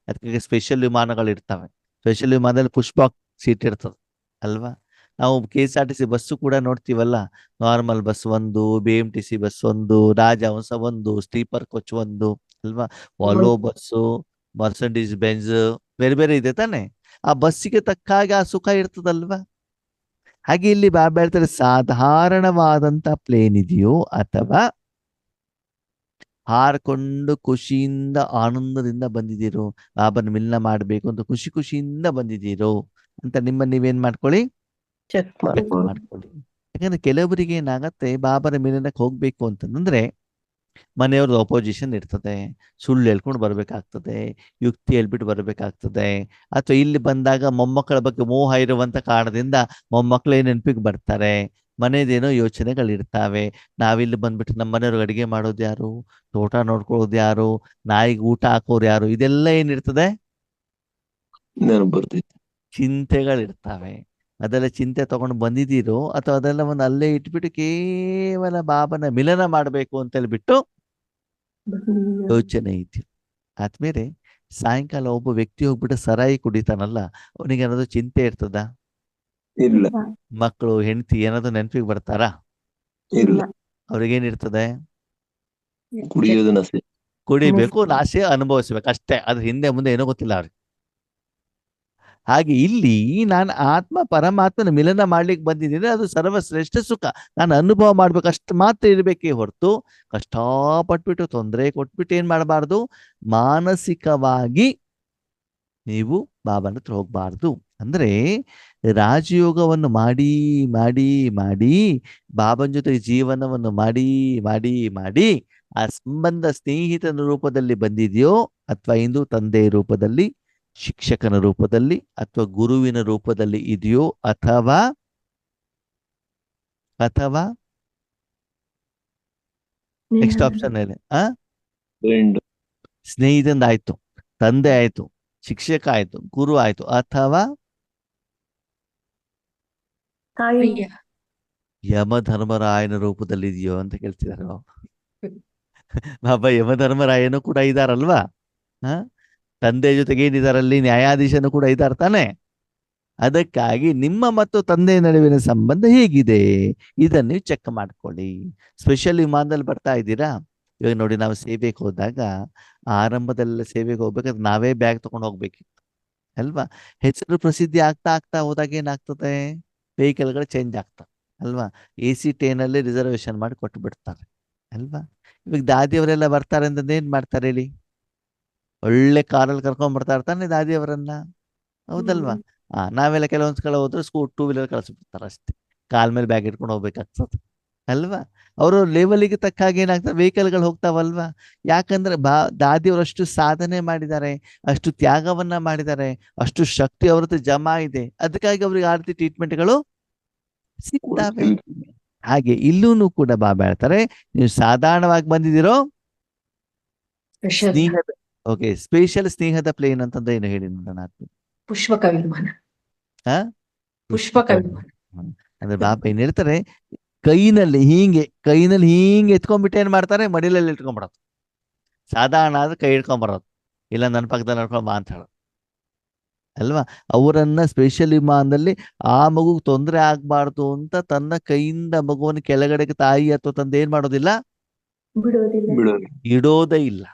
ಅದಕ್ಕೆ ಸ್ಪೆಷಲ್ ವಿಮಾನಗಳು ಇರ್ತವೆ. ಸ್ಪೆಷಲ್ ವಿಮಾನದಲ್ಲಿ ಪುಷ್ ಬಾಕ್ಸ್ ಸೀಟ್ ಇರ್ತದೆ ಅಲ್ವಾ? ನಾವು KSRTC ಬಸ್ಸು ಕೂಡ ನೋಡ್ತೀವಲ್ಲ, ನಾರ್ಮಲ್ ಬಸ್ ಒಂದು, BMTC ಬಸ್ ಒಂದು, ರಾಜಹಂಸ ಒಂದು, ಸ್ಲೀಪರ್ ಕೋಚ್ ಒಂದು ಅಲ್ವಾ? ವಾಲ್ವೋ ಬಸ್ಸು, ಮರ್ಸಿಡೀಸ್ ಬೆಂಜ್, ಬೇರೆ ಬೇರೆ ಇದೆ ತಾನೆ. ಆ ಬಸ್ಸಿಗೆ ತಕ್ಕ ಹಾಗೆ ಆ ಸುಖ ಇರ್ತದಲ್ವಾ? ಹಾಗೆ ಇಲ್ಲಿ ಬಾಬಾ ಹೇಳ್ತಾರೆ, ಸಾಧಾರಣವಾದಂತ ಪ್ಲೇನ್ ಇದೆಯೋ ಅಥವಾ ಹಾರ್ಕೊಂಡು ಖುಷಿಯಿಂದ ಆನಂದದಿಂದ ಬಂದಿದ್ದೀರೋ, ಬಾಬನ ಮಿಲನ ಮಾಡಬೇಕು ಅಂತ ಖುಷಿ ಖುಷಿಯಿಂದ ಬಂದಿದ್ದೀರೋ ಅಂತ ನಿಮ್ಮನ್ನ ನೀವೇನ್ ಮಾಡ್ಕೊಳ್ಳಿ, ಚೆಕ್ ಚೆಕ್ ಮಾಡ್ಕೊ. ಮಾಡ್ಕೊಳ್ಳಿ. ಯಾಕಂದ್ರೆ ಕೆಲವರಿಗೆ ಏನಾಗತ್ತೆ, ಬಾಬನ ಮಿಲನಕ್ಕೆ ಹೋಗ್ಬೇಕು ಅಂತಂದ್ರೆ ಮನೆಯವ್ರದ್ದು ಅಪೋಸಿಷನ್ ಇರ್ತದೆ, ಸುಳ್ಳು ಹೇಳ್ಕೊಂಡು ಬರ್ಬೇಕಾಗ್ತದೆ, ಯುಕ್ತಿ ಹೇಳ್ಬಿಟ್ಟು ಬರ್ಬೇಕಾಗ್ತದೆ, ಅಥವಾ ಇಲ್ಲಿ ಬಂದಾಗ ಮೊಮ್ಮಕ್ಕಳ ಬಗ್ಗೆ ಮೋಹ ಇರುವಂತ ಕಾರಣದಿಂದ ಮೊಮ್ಮಕ್ಕಳೇ ನೆನಪಿಗೆ ಬರ್ತಾರೆ, ಮನೆಯದೇನೋ ಯೋಚನೆಗಳಿರ್ತಾವೆ. ನಾವಿಲ್ಲಿ ಬಂದ್ಬಿಟ್ಟು ನಮ್ಮ ಮನೆಯವ್ರಿಗೆ ಅಡಿಗೆ ಮಾಡೋದು ಯಾರು, ತೋಟ ನೋಡ್ಕೊಳ್ಳೋದು ಯಾರು, ನಾಯಿಗೆ ಊಟ ಹಾಕೋರು ಯಾರು, ಇದೆಲ್ಲ ಏನಿರ್ತದೆ, ನೆನಪು ಬರ್ತೈತೆ. ಚಿಂತೆಗಳಿರ್ತಾವೆ. ಅದೆಲ್ಲ ಚಿಂತೆ ತಗೊಂಡು ಬಂದಿದ್ದೀರೋ ಅಥವಾ ಅದೆಲ್ಲವನ್ನು ಅಲ್ಲೇ ಇಟ್ಬಿಟ್ಟು ಕೇವಲ ಬಾಬನ ಮಿಲನ ಮಾಡಬೇಕು ಅಂತ ಹೇಳ್ಬಿಟ್ಟು ಯೋಚನೆ ಇದೆಯಾ? ಆದ್ಮೇಲೆ ಸಾಯಂಕಾಲ ಒಬ್ಬ ವ್ಯಕ್ತಿ ಹೋಗ್ಬಿಟ್ಟು ಸರಾಯಿ ಕುಡಿತಾನಲ್ಲ, ಅವನಿಗೆ ಏನಾದ್ರು ಚಿಂತೆ ಇರ್ತದ? ಇಲ್ಲ. ಮಕ್ಕಳು ಹೆಂಡತಿ ಏನಾದ್ರು ನೆನಪಿಗೆ ಬರ್ತಾರಾ? ಇಲ್ಲ. ಅವ್ರಿಗೇನಿರ್ತದೆ? ಕುಡಿಯೋದನ್ನ ಕುಡಿಬೇಕು, ನಾಶೆ ಅನುಭವಿಸ್ಬೇಕು ಅಷ್ಟೇ, ಅದ್ರ ಹಿಂದೆ ಮುಂದೆ ಏನೋ ಗೊತ್ತಿಲ್ಲ ಅವ್ರಿಗೆ. ಹಾಗೆ ಇಲ್ಲಿ ನಾನು ಆತ್ಮ ಪರಮಾತ್ಮನ ಮಿಲನ ಮಾಡ್ಲಿಕ್ಕೆ ಬಂದಿದ್ದೀನಿ, ಅದು ಸರ್ವಶ್ರೇಷ್ಠ ಸುಖ, ನಾನು ಅನುಭವ ಮಾಡ್ಬೇಕು ಅಷ್ಟು ಮಾತ್ರ ಇರಬೇಕೇ ಹೊರತು ಕಷ್ಟಪಟ್ಬಿಟ್ಟು ತೊಂದರೆ ಕೊಟ್ಬಿಟ್ಟು ಏನ್ ಮಾಡಬಾರ್ದು, ಮಾನಸಿಕವಾಗಿ ನೀವು ಬಾಬನ ಹತ್ರ ಹೋಗ್ಬಾರ್ದು. ಅಂದ್ರೆ ರಾಜಯೋಗವನ್ನು ಮಾಡಿ ಮಾಡಿ ಮಾಡಿ ಬಾಬನ ಜೊತೆ ಜೀವನವನ್ನು ಮಾಡಿ ಮಾಡಿ ಮಾಡಿ ಆ ಸಂಬಂಧ ಸ್ನೇಹಿತನ ರೂಪದಲ್ಲಿ ಬಂದಿದೆಯೋ ಅಥವಾ ಇಂದು ತಂದೆಯ ರೂಪದಲ್ಲಿ, ಶಿಕ್ಷಕನ ರೂಪದಲ್ಲಿ ಅಥವಾ ಗುರುವಿನ ರೂಪದಲ್ಲಿ ಇದೆಯೋ ಅಥವಾ ಅಥವಾ ನೆಕ್ಸ್ಟ್ ಆಪ್ಷನ್ ಇದೆ ಫ್ರೆಂಡ್ ಸ್ನೇಹಿತಂದ ಆಯ್ತು, ತಂದೆ ಆಯ್ತು, ಶಿಕ್ಷಕ ಆಯ್ತು, ಗುರು ಆಯ್ತು, ಅಥವಾ ತಾಯಿ ಅಯ್ಯ ಯಮಧರ್ಮರಾಯನ ರೂಪದಲ್ಲಿ ಇದೆಯೋ ಅಂತ ಕೇಳ್ತಿದಾರೆ ಬಾಬಾ. ಯಮಧರ್ಮರಾಯನು ಕೂಡ ಇದಾರಲ್ವಾ? ಹ ತಂದೆ ಜೊತೆಗೆ ಏನಿದಾರಲ್ಲಿ ನ್ಯಾಯಾಧೀಶನು ಕೂಡ ಇದಾರ ತಾನೆ. ಅದಕ್ಕಾಗಿ ನಿಮ್ಮ ಮತ್ತು ತಂದೆಯ ನಡುವಿನ ಸಂಬಂಧ ಹೇಗಿದೆ ಇದನ್ನು ನೀವು ಚೆಕ್ ಮಾಡ್ಕೊಳ್ಳಿ. ಸ್ಪೆಷಲ್ ವಿಮಾನದಲ್ಲಿ ಬರ್ತಾ ಇದ್ದೀರಾ. ಇವಾಗ ನೋಡಿ, ನಾವು ಸೇವೆಗೆ ಹೋದಾಗ ಆರಂಭದಲ್ಲ ಸೇವೆಗೆ ಹೋಗ್ಬೇಕಾದ್ರೆ ನಾವೇ ಬ್ಯಾಗ್ ತಗೊಂಡು ಹೋಗ್ಬೇಕಿತ್ತು ಅಲ್ವಾ? ಹೆಸರು ಪ್ರಸಿದ್ಧಿ ಆಗ್ತಾ ಆಗ್ತಾ ಹೋದಾಗ ಏನಾಗ್ತದೆ, ವೆಹಿಕಲ್ಗಳು ಚೇಂಜ್ ಆಗ್ತವೆ ಅಲ್ವಾ? AC ಟ್ರೈನಲ್ಲಿ ರಿಸರ್ವೇಶನ್ ಮಾಡಿ ಕೊಟ್ಟು ಬಿಡ್ತಾರೆ ಅಲ್ವಾ? ಇವಾಗ ದಾದಿಯವರೆಲ್ಲ ಬರ್ತಾರೆ ಅಂತಂದ್ರೆ ಏನ್ ಮಾಡ್ತಾರೆ ಹೇಳಿ? ಒಳ್ಳೆ ಕಾರಲ್ಲಿ ಕರ್ಕೊಂಡ್ ಬರ್ತಾ ಇರ್ತಾನೆ ದಾದಿಯವರನ್ನ, ಹೌದಲ್ವಾ? ನಾವೆಲ್ಲ ಕೆಲವೊಂದ್ ಕಡೆ ಹೋದ್ರೆ 2 ವೀಲರ್ ಕಳಿಸ್ಬಿಡ್ತಾರೆ ಅಷ್ಟೇ, ಕಾಲ್ ಮೇಲೆ ಬ್ಯಾಗ್ ಇಟ್ಕೊಂಡು ಹೋಗ್ಬೇಕಾಗ್ತದೆ ಅಲ್ವಾ? ಅವರು ಲೆವೆಲಿಗೆ ತಕ್ಕ ಹಾಗೆ ಏನಾಗ್ತದೆ, ವೆಹಿಕಲ್ಗಳು ಹೋಗ್ತಾವಲ್ವಾ? ಯಾಕಂದ್ರೆ ದಾದಿಯವರು ಅಷ್ಟು ಸಾಧನೆ ಮಾಡಿದ್ದಾರೆ, ಅಷ್ಟು ತ್ಯಾಗವನ್ನ ಮಾಡಿದ್ದಾರೆ, ಅಷ್ಟು ಶಕ್ತಿ ಅವ್ರ ಹತ್ರ ಜಮಾ ಇದೆ. ಅದಕ್ಕಾಗಿ ಅವ್ರಿಗೆ ಆ ರೀತಿ ಟ್ರೀಟ್ಮೆಂಟ್ಗಳು ಸಿಗ್ತಾವೆ. ಹಾಗೆ ಇಲ್ಲೂ ಕೂಡ ಬಾಬಾ ಹೇಳ್ತಾರೆ, ನೀವು ಸಾಧಾರಣವಾಗಿ ಬಂದಿದ್ದೀರೋ ಸ್ಪೆಷಲ್ ಸ್ನೇಹದ, ಓಕೆ, ಸ್ಪೆಷಲ್ ಸ್ನೇಹದ ಪ್ಲೇನ್ ಅಂತಂದ್ರೆ ಏನು ಹೇಳಿ ನೋಡೋಣ. ಪುಷ್ಪಕ ವಿಮಾನ. ಹಾ, ಪುಷ್ಪಕ ವಿಮಾನ. ಅಂದ್ರೆ ಬಾಬಾ ಏನ್ ಹೇಳ್ತಾರೆ, ಕೈನಲ್ಲಿ ಹಿಂಗೆ ಎತ್ಕೊಂಡ್ಬಿಟ್ಟು ಏನ್ ಮಾಡ್ತಾರೆ, ಮಡಿಲಲ್ಲಿ ಇಟ್ಕೊಂಡ್ಬಿಡೋದು. ಸಾಧಾರಣ ಆದ್ರೆ ಕೈ ಇಟ್ಕೊಂಡ್ಬರೋದು, ಇಲ್ಲ ನನ್ನ ಪಕ್ಕದಲ್ಲಿ ನಡ್ಕೊಂಡ್ ಬಾ ಅಂತ ಹೇಳೋದು ಅಲ್ವಾ? ಅವರನ್ನ ಸ್ಪೆಷಲ್ ವಿಮಾನದಲ್ಲಿ ಆ ಮಗು ತೊಂದರೆ ಆಗ್ಬಾರ್ದು ಅಂತ ತನ್ನ ಕೈಯಿಂದ ಮಗುವನ್ನು ಕೆಳಗಡೆಗೆ ತಾಯಿ ಅಥವಾ ತಂದೆ ಏನ್ ಮಾಡೋದಿಲ್ಲ, ಬಿಡೋದಿಲ್ಲ. ಬಿಡೋದು. ಇಡೋದೇ ಇಲ್ಲ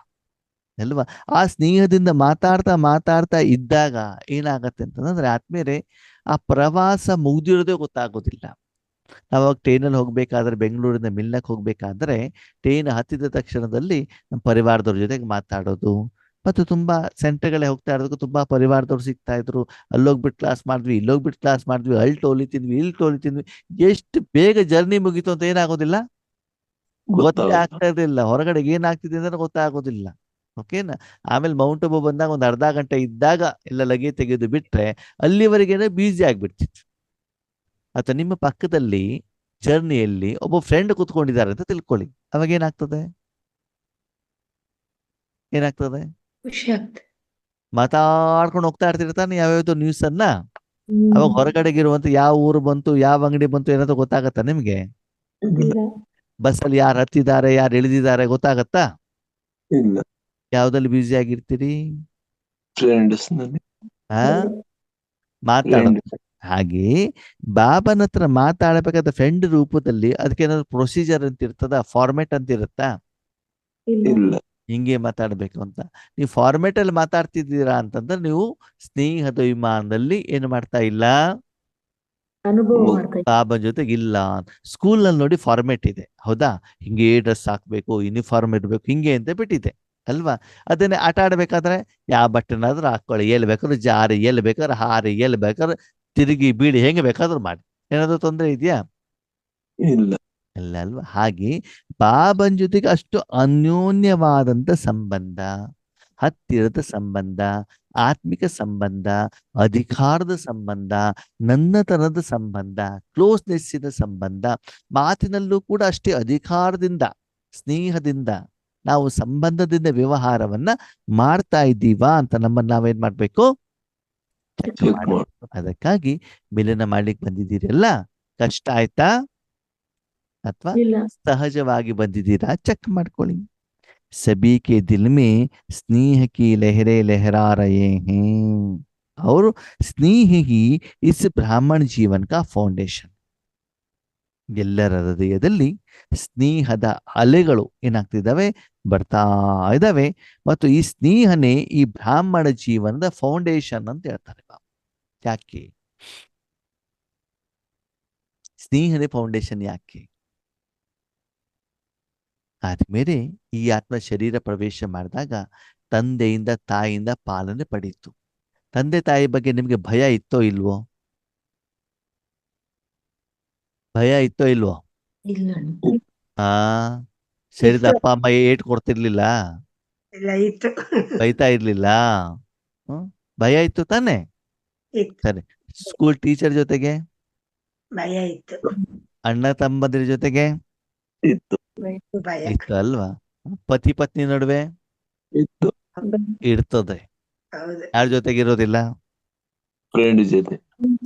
ಅಲ್ವಾ? ಆ ಸ್ನೇಹದಿಂದ ಮಾತಾಡ್ತಾ ಮಾತಾಡ್ತಾ ಇದ್ದಾಗ ಏನಾಗತ್ತೆ ಅಂತಂದ್ರೆ ಆದ್ಮೇಲೆ ಆ ಪ್ರವಾಸ ಮುಗ್ದಿರೋದೇ ಗೊತ್ತಾಗೋದಿಲ್ಲ. ನಾವಾಗ ಟ್ರೈನಲ್ಲಿ ಹೋಗ್ಬೇಕಾದ್ರೆ, ಬೆಂಗಳೂರಿಂದ ಮಿಲ್ನಕ್ಕೆ ಹೋಗ್ಬೇಕಾದ್ರೆ ಟ್ರೈನ್ ಹತ್ತಿದ ತಕ್ಷಣದಲ್ಲಿ ನಮ್ಮ ಪರಿವಾರದವ್ರ ಜೊತೆಗೆ ಮಾತಾಡೋದು, ಮತ್ತು ತುಂಬಾ ಸೆಂಟರ್ಗಳೇ ಹೋಗ್ತಾ ಇರೋದಕ್ಕೂ ತುಂಬಾ ಪರಿವಾರದವ್ರು ಸಿಗ್ತಾ ಇದ್ರು. ಅಲ್ಲೋಗ್ಬಿಟ್ಟು ಕ್ಲಾಸ್ ಮಾಡಿದ್ವಿ, ಇಲ್ಲೋಗ್ಬಿಟ್ಟು ಕ್ಲಾಸ್ ಮಾಡಿದ್ವಿ, ಅಲ್ಲಿ ಟೋಲಿ ತಿಂದ್ವಿ, ಇಲ್ಲಿ ಟೋಲಿ ತಿಂದ್ವಿ. ಎಷ್ಟು ಬೇಗ ಜರ್ನಿ ಮುಗೀತು ಅಂತ ಏನಾಗೋದಿಲ್ಲ, ಗೊತ್ತೇ ಆಗ್ತಾ ಇರಲಿಲ್ಲ. ಹೊರಗಡೆ ಏನಾಗ್ತಿದೆ ಅಂದ್ರೆ ಗೊತ್ತಾಗೋದಿಲ್ಲ. ಓಕೆನಾ? ಆಮೇಲೆ ಮೌಂಟ್ ಅಬು ಬಂದಾಗ ಒಂದು ಅರ್ಧ ಗಂಟೆ ಇದ್ದಾಗ ಎಲ್ಲ ಲಗೇಜ್ ತೆಗೆದು ಬಿಟ್ರೆ ಅಲ್ಲಿವರೆಗೇನೆ ಬ್ಯುಸಿ ಆಗ್ಬಿಡ್ತಿತ್ತು. ಅಥವಾ ನಿಮ್ಮ ಪಕ್ಕದಲ್ಲಿ ಜರ್ನಿಯಲ್ಲಿ ಒಬ್ಬ ಫ್ರೆಂಡ್ ಕೂತ್ಕೊಂಡಿದ್ದಾರೆ ಅಂತ ತಿಳ್ಕೊಳ್ಳಿ, ಅವಾಗ ಏನಾಗ್ತದೆ ಖುಷಿ ಆಗ್ತದೆ. ಮಾತಾಡ್ಕೊಂಡು ಹೋಗ್ತಾ ಇರ್ತಿರ್ತಾನೆ ಯಾವ್ಯಾವ್ದು ನ್ಯೂಸ್ ಅನ್ನ. ಅವಾಗ ಹೊರಗಡೆಗಿರುವಂತ ಯಾವ ಊರು ಬಂತು, ಯಾವ ಅಂಗಡಿ ಬಂತು ಏನಾದ್ರು ಗೊತ್ತಾಗತ್ತಾ ನಿಮ್ಗೆ? ಇಲ್ಲ. ಬಸ್ಸಲ್ಲಿ ಯಾರು ಹತ್ತಿದ್ದಾರೆ, ಯಾರು ಇಳಿದಿದ್ದಾರೆ ಗೊತ್ತಾಗತ್ತಾ? ಇಲ್ಲ. ಯಾವ್ದಲ್ಲಿ ಬ್ಯುಸಿ ಆಗಿರ್ತೀರಿ? ಫ್ರೆಂಡ್ಸ್ ನಲ್ಲಿ ಆ ಮಾತಾಡೋದು. ಹಾಗೆ ಬಾಬನ ಹತ್ರ ಮಾತಾಡಬೇಕಾದ ಫ್ರೆಂಡ್ ರೂಪದಲ್ಲಿ ಅದಕ್ಕೆ ಏನಾದ್ರು ಪ್ರೊಸೀಜರ್ ಅಂತ ಇರ್ತದ, ಫಾರ್ಮೆಟ್ ಅಂತ ಇರುತ್ತಾ? ಇಲ್ಲ. ಇಲ್ಲ. ಹಿಂಗೆ ಮಾತಾಡ್ಬೇಕು ಅಂತ. ನೀವು ಫಾರ್ಮೆಟ್ ಅಲ್ಲಿ ಮಾತಾಡ್ತಿದ್ದೀರಾ ಅಂತಂದ್ರೆ ನೀವು ಸ್ನೇಹದ ವಿಮಾನದಲ್ಲಿ ಏನು ಮಾಡ್ತಾ ಇಲ್ಲ, ಅನುಭವ ಮಾಡ್ತಾ ಇದ್ದೀನಿ. ಬಾಬನ್ ಜೊತೆಗೆ ಇಲ್ಲ. ಸ್ಕೂಲ್ ನಲ್ಲಿ ನೋಡಿ ಫಾರ್ಮೆಟ್ ಇದೆ, ಹೌದಾ? ಹಿಂಗೆ ಡ್ರೆಸ್ ಹಾಕ್ಬೇಕು, ಯೂನಿಫಾರ್ಮ್ ಇರ್ಬೇಕು, ಹಿಂಗೆ ಅಂತ ಬಿಟ್ಟಿದೆ ಅಲ್ವಾ? ಅದನ್ನೇ ಆಟ ಆಡ್ಬೇಕಾದ್ರೆ ಯಾವ ಬಟನ್ ಆದ್ರೂ ಹಾಕೊಳ್ಳಿ, ಎಲ್ಲಿ ಬೇಕಾದ್ರೂ ಜಾರಿ, ಎಲ್ಲಿ ಬೇಕಾದ್ರೆ ಹಾರಿ, ಎಲ್ಲಿ ಬೇಕಾದ್ರೆ ತಿರುಗಿ ಬೀಳಿ, ಹೆಂಗೆ ಬೇಕಾದ್ರೂ ಮಾಡಿ. ಏನಾದ್ರು ತೊಂದರೆ ಇದೆಯಾ? ಇಲ್ಲ. ಇಲ್ಲ ಅಲ್ವಾ? ಹಾಗೆ ಬಾಬನ್ ಜೊತೆಗೆ ಅಷ್ಟು ಅನ್ಯೋನ್ಯವಾದಂತ ಸಂಬಂಧ, ಹತ್ತಿರದ ಸಂಬಂಧ, ಆತ್ಮಿಕ ಸಂಬಂಧ, ಅಧಿಕಾರದ ಸಂಬಂಧ, ನನ್ನತನದ ಸಂಬಂಧ, ಕ್ಲೋಸ್ನೆಸ್ಸಿನ ಸಂಬಂಧ, ಮಾತಿನಲ್ಲೂ ಕೂಡ ಅಷ್ಟೇ ಅಧಿಕಾರದಿಂದ, ಸ್ನೇಹದಿಂದ ನಾವು ಸಂಬಂಧದಿಂದ ವ್ಯವಹಾರವನ್ನ ಮಾಡ್ತಾ ಇದ್ದೀವಾ ಅಂತ ನಮ್ಮನ್ನ ನಾವೇನ್ ಮಾಡ್ಬೇಕು, ಚೆಕ್ ಚೆಕ್ ಮಾಡಬೇಕು. ಅದಕ್ಕಾಗಿ ಮಿಲನ ಮಾಡ್ಲಿಕ್ಕೆ ಬಂದಿದ್ದೀರಲ್ಲ, ಕಷ್ಟ ಆಯ್ತಾ ಅಥವಾ ಇಲ್ಲ. ಸಹಜವಾಗಿ ಬಂದಿದ್ದೀರಾ? ಚೆಕ್ ಮಾಡ್ಕೊಳ್ಳಿ. सभी के दिल में स्नेह की लहरें लहरा रहे हैं और स्नेह ही इस ब्राह्मण जीवन का ಫೌಂಡೇಶನ್. ಎಲ್ಲರ ಹೃದಯದಲ್ಲಿ ಸ್ನೇಹದ ಅಲೆಗಳು ಏನಾಗ್ತಿದ್ದಾವೆ, ಬರ್ತಾ ಇದ್ದಾವೆ. ಮತ್ತು ಈ ಸ್ನೇಹನೇ ಈ ಬ್ರಾಹ್ಮಣ ಜೀವನದ ಫೌಂಡೇಶನ್ ಅಂತ ಹೇಳ್ತಾರೆ. ಯಾಕೆ ಸ್ನೇಹನೇ ಫೌಂಡೇಶನ್? ಯಾಕೆ? ಆದ್ಮೇಲೆ ಈ ಆತ್ಮ ಶರೀರ ಪ್ರವೇಶ ಮಾಡಿದಾಗ ತಂದೆಯಿಂದ ತಾಯಿಯಿಂದ ಪಾಲನೆ ಪಡೀತು. ತಂದೆ ತಾಯಿ ಬಗ್ಗೆ ನಿಮ್ಗೆ ಭಯ ಇತ್ತೋ ಇಲ್ವೋ? ಭಯ ಇತ್ತೋ ಇಲ್ವೋ? ಇಲ್ಲ. ಆ ಸರಿದ ಅಪ್ಪ ಅಮ್ಮ ಏಟ್ ಕೊಡ್ತಿರ್ಲಿಲ್ಲ, ಎಲ್ಲ ಇತ್ತು. ಬೈತಾ ಇರ್ಲಿಲ್ಲ, ಹ್ಮ್ ಭಯ ಇತ್ತು ತಾನೆ. ಇತ್ತು, ಸರಿ, ಸ್ಕೂಲ್ ಟೀಚರ್ ಜೊತೆಗೆ, ಭಯ ಇತ್ತು, ಅಣ್ಣ ತಮ್ಮಂದಿರ ಜೊತೆಗೆ ಇತ್ತು ಭಯ ಇತ್ತು ಅಲ್ವಾ? ಪತಿ ಪತ್ನಿ ನಡುವೆ ಇತ್ತು. ಇರ್ತದೆ. ಹೌದು. ಯಾರ ಜೊತೆಗೆ ಇರೋದಿಲ್ಲ? ಫ್ರೆಂಡ್ ಜೊತೆ.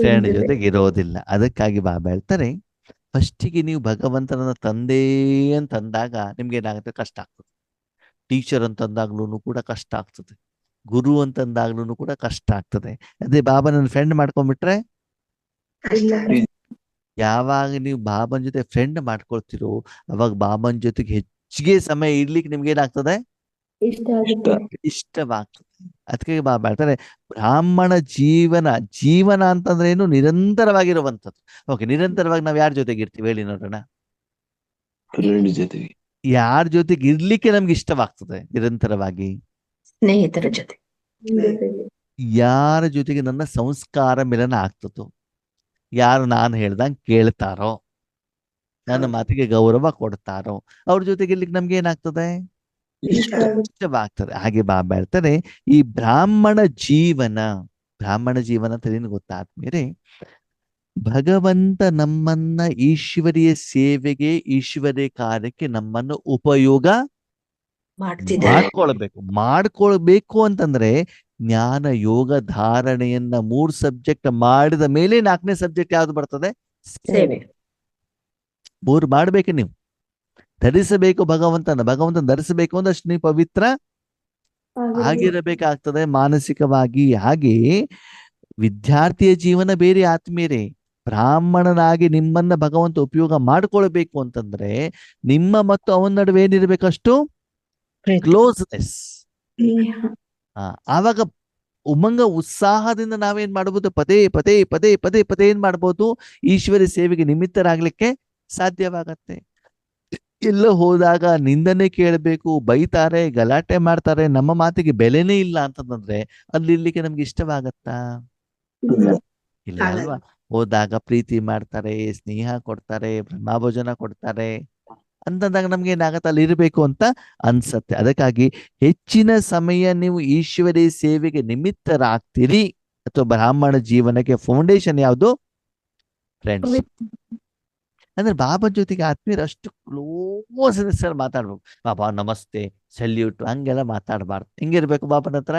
ಫ್ರೆಂಡ್ ಜೊತೆಗೆ ಇರೋದಿಲ್ಲ. ಅದಕ್ಕಾಗಿ ಬಾಬಾ ಹೇಳ್ತಾರೆ, ಫಸ್ಟಿಗೆ ನೀವು ಭಗವಂತನನ್ನ ತಂದೆ ಅಂತಂದಾಗ ನಿಮ್ಗೆ ಏನಾಗುತ್ತೆ? ಕಷ್ಟ ಆಗ್ತದೆ. ಟೀಚರ್ ಅಂತಂದಾಗ್ಲೂ ಕೂಡ ಕಷ್ಟ ಆಗ್ತದೆ. ಗುರು ಅಂತಂದಾಗ್ಲೂ ಕೂಡ ಕಷ್ಟ ಆಗ್ತದೆ. ಅದೇ ಬಾಬಾ ನನ್ನ ಫ್ರೆಂಡ್ ಮಾಡ್ಕೊಂಡ್ಬಿಟ್ರೆ, ಕಷ್ಟ. ಯಾವಾಗ ನೀವು ಬಾಬನ್ ಜೊತೆ ಫ್ರೆಂಡ್ ಮಾಡ್ಕೊಳ್ತಿರೋ ಅವಾಗ ಬಾಬನ್ ಜೊತೆಗೆ ಹೆಚ್ಚಿಗೆ ಸಮಯ ಇರ್ಲಿಕ್ಕೆ ನಿಮ್ಗೆ ಏನಾಗ್ತದೆ? ಇಷ್ಟ ಆಗುತ್ತೆ. ಇಷ್ಟವಾಗ್ತದೆ. ಅದಕ್ಕೆ ಬಾಬಾ ಹೇಳ್ತಾರೆ, ಬ್ರಾಹ್ಮಣ ಜೀವನ ಅಂತಂದ್ರೆ ಏನು? ನಿರಂತರವಾಗಿರುವಂಥದ್ದು. ಓಕೆ, ನಿರಂತರವಾಗಿ ನಾವ್ ಯಾರ ಜೊತೆಗೆ ಇರ್ತೀವಿ ಹೇಳಿ ನೋಡೋಣ? ಫ್ರೆಂಡ್ ಜೊತೆಗೆ. ಯಾರ ಜೊತೆಗೆ ಇರ್ಲಿಕ್ಕೆ ನಮ್ಗೆ ಇಷ್ಟವಾಗ್ತದೆ ನಿರಂತರವಾಗಿ? ಸ್ನೇಹಿತರ ಜೊತೆ. ಜೊತೆಗೆ. ಯಾರ ಜೊತೆಗೆ ನನ್ನ ಸಂಸ್ಕಾರ ಮಿಲನ ಆಗ್ತದೋ, ಯಾರು ನಾನು ಹೇಳ್ದಂಗೆ ಕೇಳ್ತಾರೋ, ನನ್ನ ಮಾತಿಗೆ ಗೌರವ ಕೊಡ್ತಾರೋ, ಅವ್ರ ಜೊತೆಗೆ ಇರ್ಲಿಕ್ಕೆ ನಮ್ಗೆ ಏನಾಗ್ತದೆ? ಇಷ್ಟ ಆಗುತ್ತೆ. ಇಷ್ಟವಾಗ್ತದೆ. ಹಾಗೆ ಬಾಬಾ ಹೇಳ್ತಾರೆ, ಈ ಬ್ರಾಹ್ಮಣ ಜೀವನ ಅಂತ ಏನು ಗೊತ್ತಾ ಆದ್ಮೇಲೆ, ಭಗವಂತ ನಮ್ಮನ್ನ ಈಶ್ವರಿಯ ಸೇವೆಗೆ, ಈಶ್ವರಿಯ ಕಾರ್ಯಕ್ಕೆ ನಮ್ಮನ್ನು ಉಪಯೋಗ ಮಾಡ್ತಿದ್ದಾರೆ. ಮಾಡ್ಕೊಳ್ಬೇಕು ಅಂತಂದ್ರೆ ಜ್ಞಾನ ಯೋಗ ಧಾರಣೆಯನ್ನ 3 ಸಬ್ಜೆಕ್ಟ್ ಮಾಡಿದ ಮೇಲೆ 4ನೇ ಸಬ್ಜೆಕ್ಟ್ ಯಾವ್ದು ಬರ್ತದೆ? ಸೇವೆ. 3 ಮಾಡ್ಬೇಕು ನೀವು. ಧರಿಸಬೇಕು ಭಗವಂತನ ಧರಿಸಬೇಕು ಅಂದಷ್ಟು ನೀವು ಪವಿತ್ರ ಆಗಿರಬೇಕಾಗ್ತದೆ ಮಾನಸಿಕವಾಗಿ. ಹಾಗೆ ವಿದ್ಯಾರ್ಥಿಯ ಜೀವನ ಬೇರೆ ಆತ್ಮೀಯರೇ. ಬ್ರಾಹ್ಮಣನಾಗಿ ನಿಮ್ಮನ್ನ ಭಗವಂತ ಉಪಯೋಗ ಮಾಡ್ಕೊಳ್ಬೇಕು ಅಂತಂದ್ರೆ ನಿಮ್ಮ ಮತ್ತು ಅವನ ನಡುವೆ ಏನಿರ್ಬೇಕಷ್ಟು ಪ್ರೀತಿ. ಕ್ಲೋಸ್ನೆಸ್. ಸ್ನೇಹ. ಆವಾಗ ಉಮಂಗ ಉತ್ಸಾಹದಿಂದ ನಾವೇನ್ ಮಾಡ್ಬೋದು? ಪದೇ ಪದೇ ಪದೇ ಪದೇ ಪದೇ ಏನ್ ಮಾಡ್ಬೋದು? ಈಶ್ವರಿ ಸೇವೆಗೆ ನಿಮಿತ್ತರಾಗ್ಲಿಕ್ಕೆ ಸಾಧ್ಯವಾಗತ್ತೆ. ಎಲ್ಲೋ ಹೋದಾಗ ನಿಂದನೆ ಕೇಳಬೇಕು, ಬೈತಾರೆ, ಗಲಾಟೆ ಮಾಡ್ತಾರೆ, ನಮ್ಮ ಮಾತಿಗೆ ಬೆಲೆನೇ ಇಲ್ಲ ಅಂತಂದ್ರೆ ಅಲ್ಲಿ ಇರ್ಲಿಕ್ಕೆ ನಮ್ಗೆ ಇಷ್ಟವಾಗತ್ತಾ? ಇಲ್ಲ. ಇಲ್ಲ ಅಲ್ವಾ? ಹೋದಾಗ ಪ್ರೀತಿ ಮಾಡ್ತಾರೆ, ಸ್ನೇಹ ಕೊಡ್ತಾರೆ, ಬ್ರಹ್ಮಭೋಜನ ಕೊಡ್ತಾರೆ ಅಂತಂದಾಗ ನಮ್ಗೆ ಏನಾಗತ್ತೆ? ಅಲ್ಲಿ ಇರಬೇಕು ಅಂತ ಅನ್ಸತ್ತೆ. ಅದಕ್ಕಾಗಿ ಹೆಚ್ಚಿನ ಸಮಯ ನೀವು ಈಶ್ವರಿ ಸೇವೆಗೆ ನಿಮಿತ್ತರಾಗ್ತೀರಿ. ಅಥವಾ ಬ್ರಾಹ್ಮಣ ಜೀವನಕ್ಕೆ ಫೌಂಡೇಶನ್ ಯಾವುದು? ಫ್ರೆಂಡ್ಶಿಪ್. ಅಂದ್ರೆ ಬಾಬಾ ಜೊತೆಗೆ ಆತ್ಮೀಯರು ಅಷ್ಟು ಕ್ಲೋಸ್ನೆಸ್ ಅಲ್ಲಿ ಮಾತಾಡ್ಬೇಕು. ಬಾಬಾ ನಮಸ್ತೆ, ಸಲ್ಯೂಟ್ ಹಂಗೆಲ್ಲ ಮಾತಾಡ್ಬಾರ್ದು. ಹೆಂಗಿರ್ಬೇಕು ಬಾಬನ ಹತ್ರ?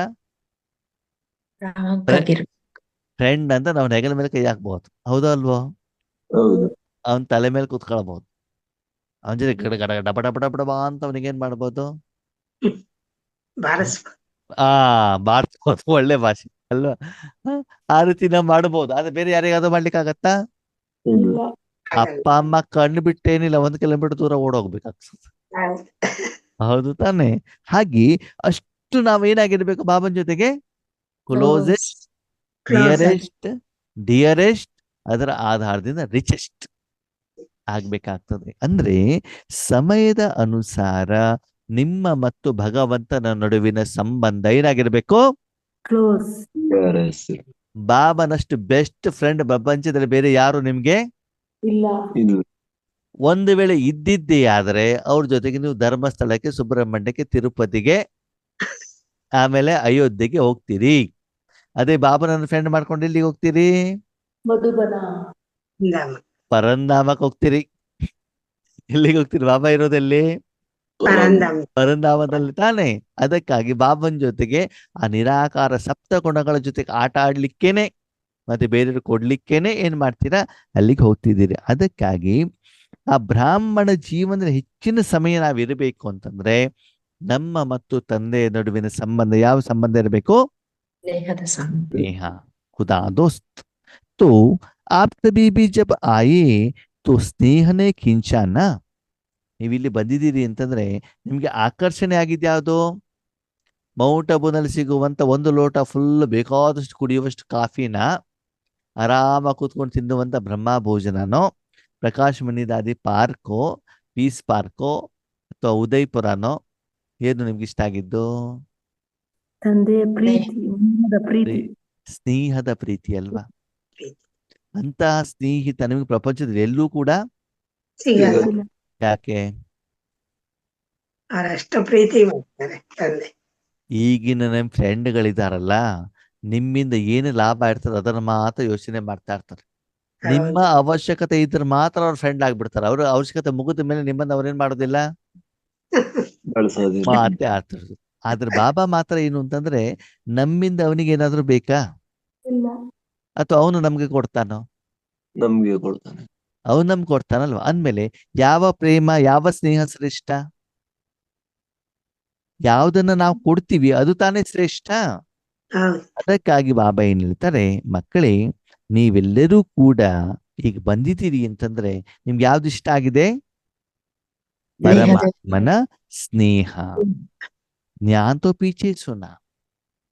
ಫ್ರೆಂಡ್ ಅಂತ ನಾವು ಹೆಗಲ ಮೇಲೆ ಕೈ ಹಾಕ್ಬಹುದು, ಹೌದಾ ಅಲ್ವೋ? ಹೌದು. ಅವನ್ ತಲೆ ಮೇಲೆ ಕೂತ್ಕೊಳ್ಬಹುದು. ಅವನ ಜೊತೆ ಗಡ ಗಡ ಡಬ ಡಬ ಡಬ ಡಬ ಅಂತ ಅವನಿಗೆ ಏನ್ ಮಾಡ್ಬೋದು? ಬಾರ್ಸ್ಬೋದು. ಒಳ್ಳೆ ಭಾಷೆ ಅಲ್ವಾ? ಆ ರೀತಿ ನಾವು ಮಾಡ್ಬೋದು. ಆದ್ರೆ ಬೇರೆ ಯಾರಿಗಾದ್ರೂ ಮಾಡ್ಲಿಕ್ಕೆ ಆಗತ್ತಾ? ಇಲ್ಲ. ಅಪ್ಪ ಅಮ್ಮ ಕಣ್ಣು ಬಿಟ್ಟೇನಿಲ್ಲ, 1 ಕಿಲೋಮೀಟರ್ ದೂರ ಓಡೋಗ್ಬೇಕಾಗ್ತದೆ. ಹೌದು ತಾನೆ? ಹಾಗೆ ಅಷ್ಟು ನಾವೇನಾಗಿರ್ಬೇಕು ಬಾಬನ್ ಜೊತೆಗೆ? ಕ್ಲೋಸೆಸ್ಟ್, ಡಿಯರೆಸ್ಟ್, ಅದರ ಆಧಾರದಿಂದ ರಿಚೆಸ್ಟ್ ಆಗ್ಬೇಕಾಗ್ತದೆ. ಅಂದ್ರೆ ಸಮಯದ ಅನುಸಾರ ನಿಮ್ಮ ಮತ್ತು ಭಗವಂತನ ನಡುವಿನ ಸಂಬಂಧ ಏನಾಗಿರ್ಬೇಕು? ಕ್ಲೋಸ್. ಬಾಬನಷ್ಟು ಬೆಸ್ಟ್ ಫ್ರೆಂಡ್ ಪ್ರಪಂಚದಲ್ಲಿ ಬೇರೆ ಯಾರು ನಿಮ್ಗೆ ಇಲ್ಲ. ಇಲ್ಲ. ಒಂದು ವೇಳೆ ಇದ್ದಿದ್ದೇ ಆದ್ರೆ ಅವ್ರ ಜೊತೆಗೆ ನೀವು ಧರ್ಮಸ್ಥಳಕ್ಕೆ, ಸುಬ್ರಹ್ಮಣ್ಯಕ್ಕೆ, ತಿರುಪತಿಗೆ, ಆಮೇಲೆ ಅಯೋಧ್ಯೆಗೆ ಹೋಗ್ತೀರಿ. ಅದೇ ಬಾಬನನ್ನ ಫ್ರೆಂಡ್ ಮಾಡ್ಕೊಂಡು ಎಲ್ಲಿಗೆ ಹೋಗ್ತೀರಿ? ಮಧುಬನ. ಪರಂಧಾಮಕ್ಕೆ ಹೋಗ್ತೀರಿ. ಎಲ್ಲಿಗೆ ಹೋಗ್ತೀರಿ? ಬಾಬಾ ಇರೋದೆಲ್ಲಿ? ಪರಂಧಾಮದಲ್ಲಿ ತಾನೆ. ಅದಕ್ಕಾಗಿ ಬಾಬನ್ ಜೊತೆಗೆ ಆ ನಿರಾಕಾರ ಸಪ್ತ ಗುಣಗಳ ಜೊತೆಗೆ ಆಟ ಆಡ್ಲಿಕ್ಕೇನೆ ಮತ್ತೆ ಬೇರೆಯವ್ರು ಕೊಡ್ಲಿಕ್ಕೇನೆ ಏನ್ ಮಾಡ್ತೀರಾ? ಅಲ್ಲಿಗೆ ಹೋಗ್ತಿದ್ದೀರಿ. ಅದಕ್ಕಾಗಿ ಆ ಬ್ರಾಹ್ಮಣ ಜೀವನದ ಹೆಚ್ಚಿನ ಸಮಯ ನಾವಿರಬೇಕು ಅಂತಂದ್ರೆ ನಮ್ಮ ಮತ್ತು ತಂದೆಯ ನಡುವಿನ ಸಂಬಂಧ ಯಾವ ಸಂಬಂಧ ಇರಬೇಕು? ಸ್ನೇಹದ ಸಂಬಂಧ. स्नेह खुदा दोस्त। तो आप कभी भी जब आए तो ಸ್ನೇಹ ने खींचा ना. ನೀವು ಇಲ್ಲಿ ಬಂದಿದ್ದೀರಿ ಅಂತಂದ್ರೆ ನಿಮ್ಗೆ ಆಕರ್ಷಣೆ ಆಗಿದ್ಯಾವುದು? ಮೌಂಟ್ ಅಬುನಲ್ಲಿ ಸಿಗುವಂತ 1 ಲೋಟ ಫುಲ್ ಬೇಕಾದಷ್ಟು ಕುಡಿಯುವಷ್ಟು ಕಾಫಿನ ಆರಾಮಾಗಿ ಕೂತ್ಕೊಂಡು ತಿನ್ನುವಂತ ಬ್ರಹ್ಮ ಭೋಜನನೋ, ಪ್ರಕಾಶ್ ಮಣಿದಾದಿ ಪಾರ್ಕೋ, ಪೀಸ್ ಪಾರ್ಕೋ ಅಥವಾ ಉದಯಪುರನೋ, ಏನು ನಿಮ್ಗೆ ಇಷ್ಟ ಆಗಿದ್ದು? ತಂದೆಯ ಪ್ರೀತಿ. ಸ್ನೇಹದ ಪ್ರೀತಿ ಅಲ್ವಾ? ಅಂತಹ ಸ್ನೇಹಿತ ನಿಮ್ಗೆ ಪ್ರಪಂಚದಲ್ಲಿ ಎಲ್ಲೂ ಕೂಡ ಸಿಗಲ್ಲ. ಯಾಕೆ? ಅವರಷ್ಟು ಪ್ರೀತಿ ಮಾಡ್ತಾರೆ ತಂದೆ. ಈಗಿನ ನಮ್ಮ ಫ್ರೆಂಡ್ಗಳಿದಾರಲ್ಲ, ನಿಮ್ಮಿಂದ ಏನು ಲಾಭ ಇರ್ತದೆ ಅದನ್ನ ಮಾತ್ರ ಯೋಚನೆ ಮಾಡ್ತಾ ಇರ್ತಾರೆ. ನಿಮ್ಮ ಹೌದು. ಅವಶ್ಯಕತೆ ಇದ್ರೆ ಮಾತ್ರ ಅವ್ರ ಫ್ರೆಂಡ್ ಆಗ್ಬಿಡ್ತಾರೆ. ಅವ್ರ ಅವಶ್ಯಕತೆ ಮುಗಿದ ಮೇಲೆ ನಿಮ್ಮನ್ನ ಅವ್ರೇನ್ ಮಾಡೋದಿಲ್ಲ, ಬಳಸೋದಿಲ್ಲ. ಮಾತೇ ಆಡ್ತಿರೋದು. ಆದ್ರೆ ಬಾಬಾ ಮಾತ್ರ ಏನು ಅಂತಂದ್ರೆ, ನಮ್ಮಿಂದ ಅವನಿಗೆ ಏನಾದ್ರೂ ಬೇಕಾ, ಇಲ್ಲ. ಅಥವಾ ಅವನು ನಮ್ಗೆ ಕೊಡ್ತಾನೋ? ನಮ್ಗೆ ಕೊಡ್ತಾನೆ. ಅವನು ನಮ್ಗೆ ಕೊಡ್ತಾನಲ್ವ. ಅಂದ್ಮೇಲೆ ಯಾವ ಪ್ರೇಮ, ಯಾವ ಸ್ನೇಹ ಶ್ರೇಷ್ಠ? ಯಾವುದನ್ನ ನಾವು ಕೊಡ್ತೀವಿ ಅದು ತಾನೇ ಶ್ರೇಷ್ಠ. ಹೌದು. ಅದಕ್ಕಾಗಿ ಬಾಬಾ ಏನ್ ಹೇಳ್ತಾರೆ, ಮಕ್ಕಳೇ ನೀವೆಲ್ಲರೂ ಕೂಡ ಈಗ ಬಂದಿದ್ದೀರಿ ಅಂತಂದ್ರೆ ನಿಮ್ಗೆ ಯಾವ್ದು ಇಷ್ಟ ಆಗಿದೆ? ಪರಮಾತ್ಮನ ಸ್ನೇಹ. ಜ್ಞಾನ ತೋ ಪೀಚೆ ಸುನ,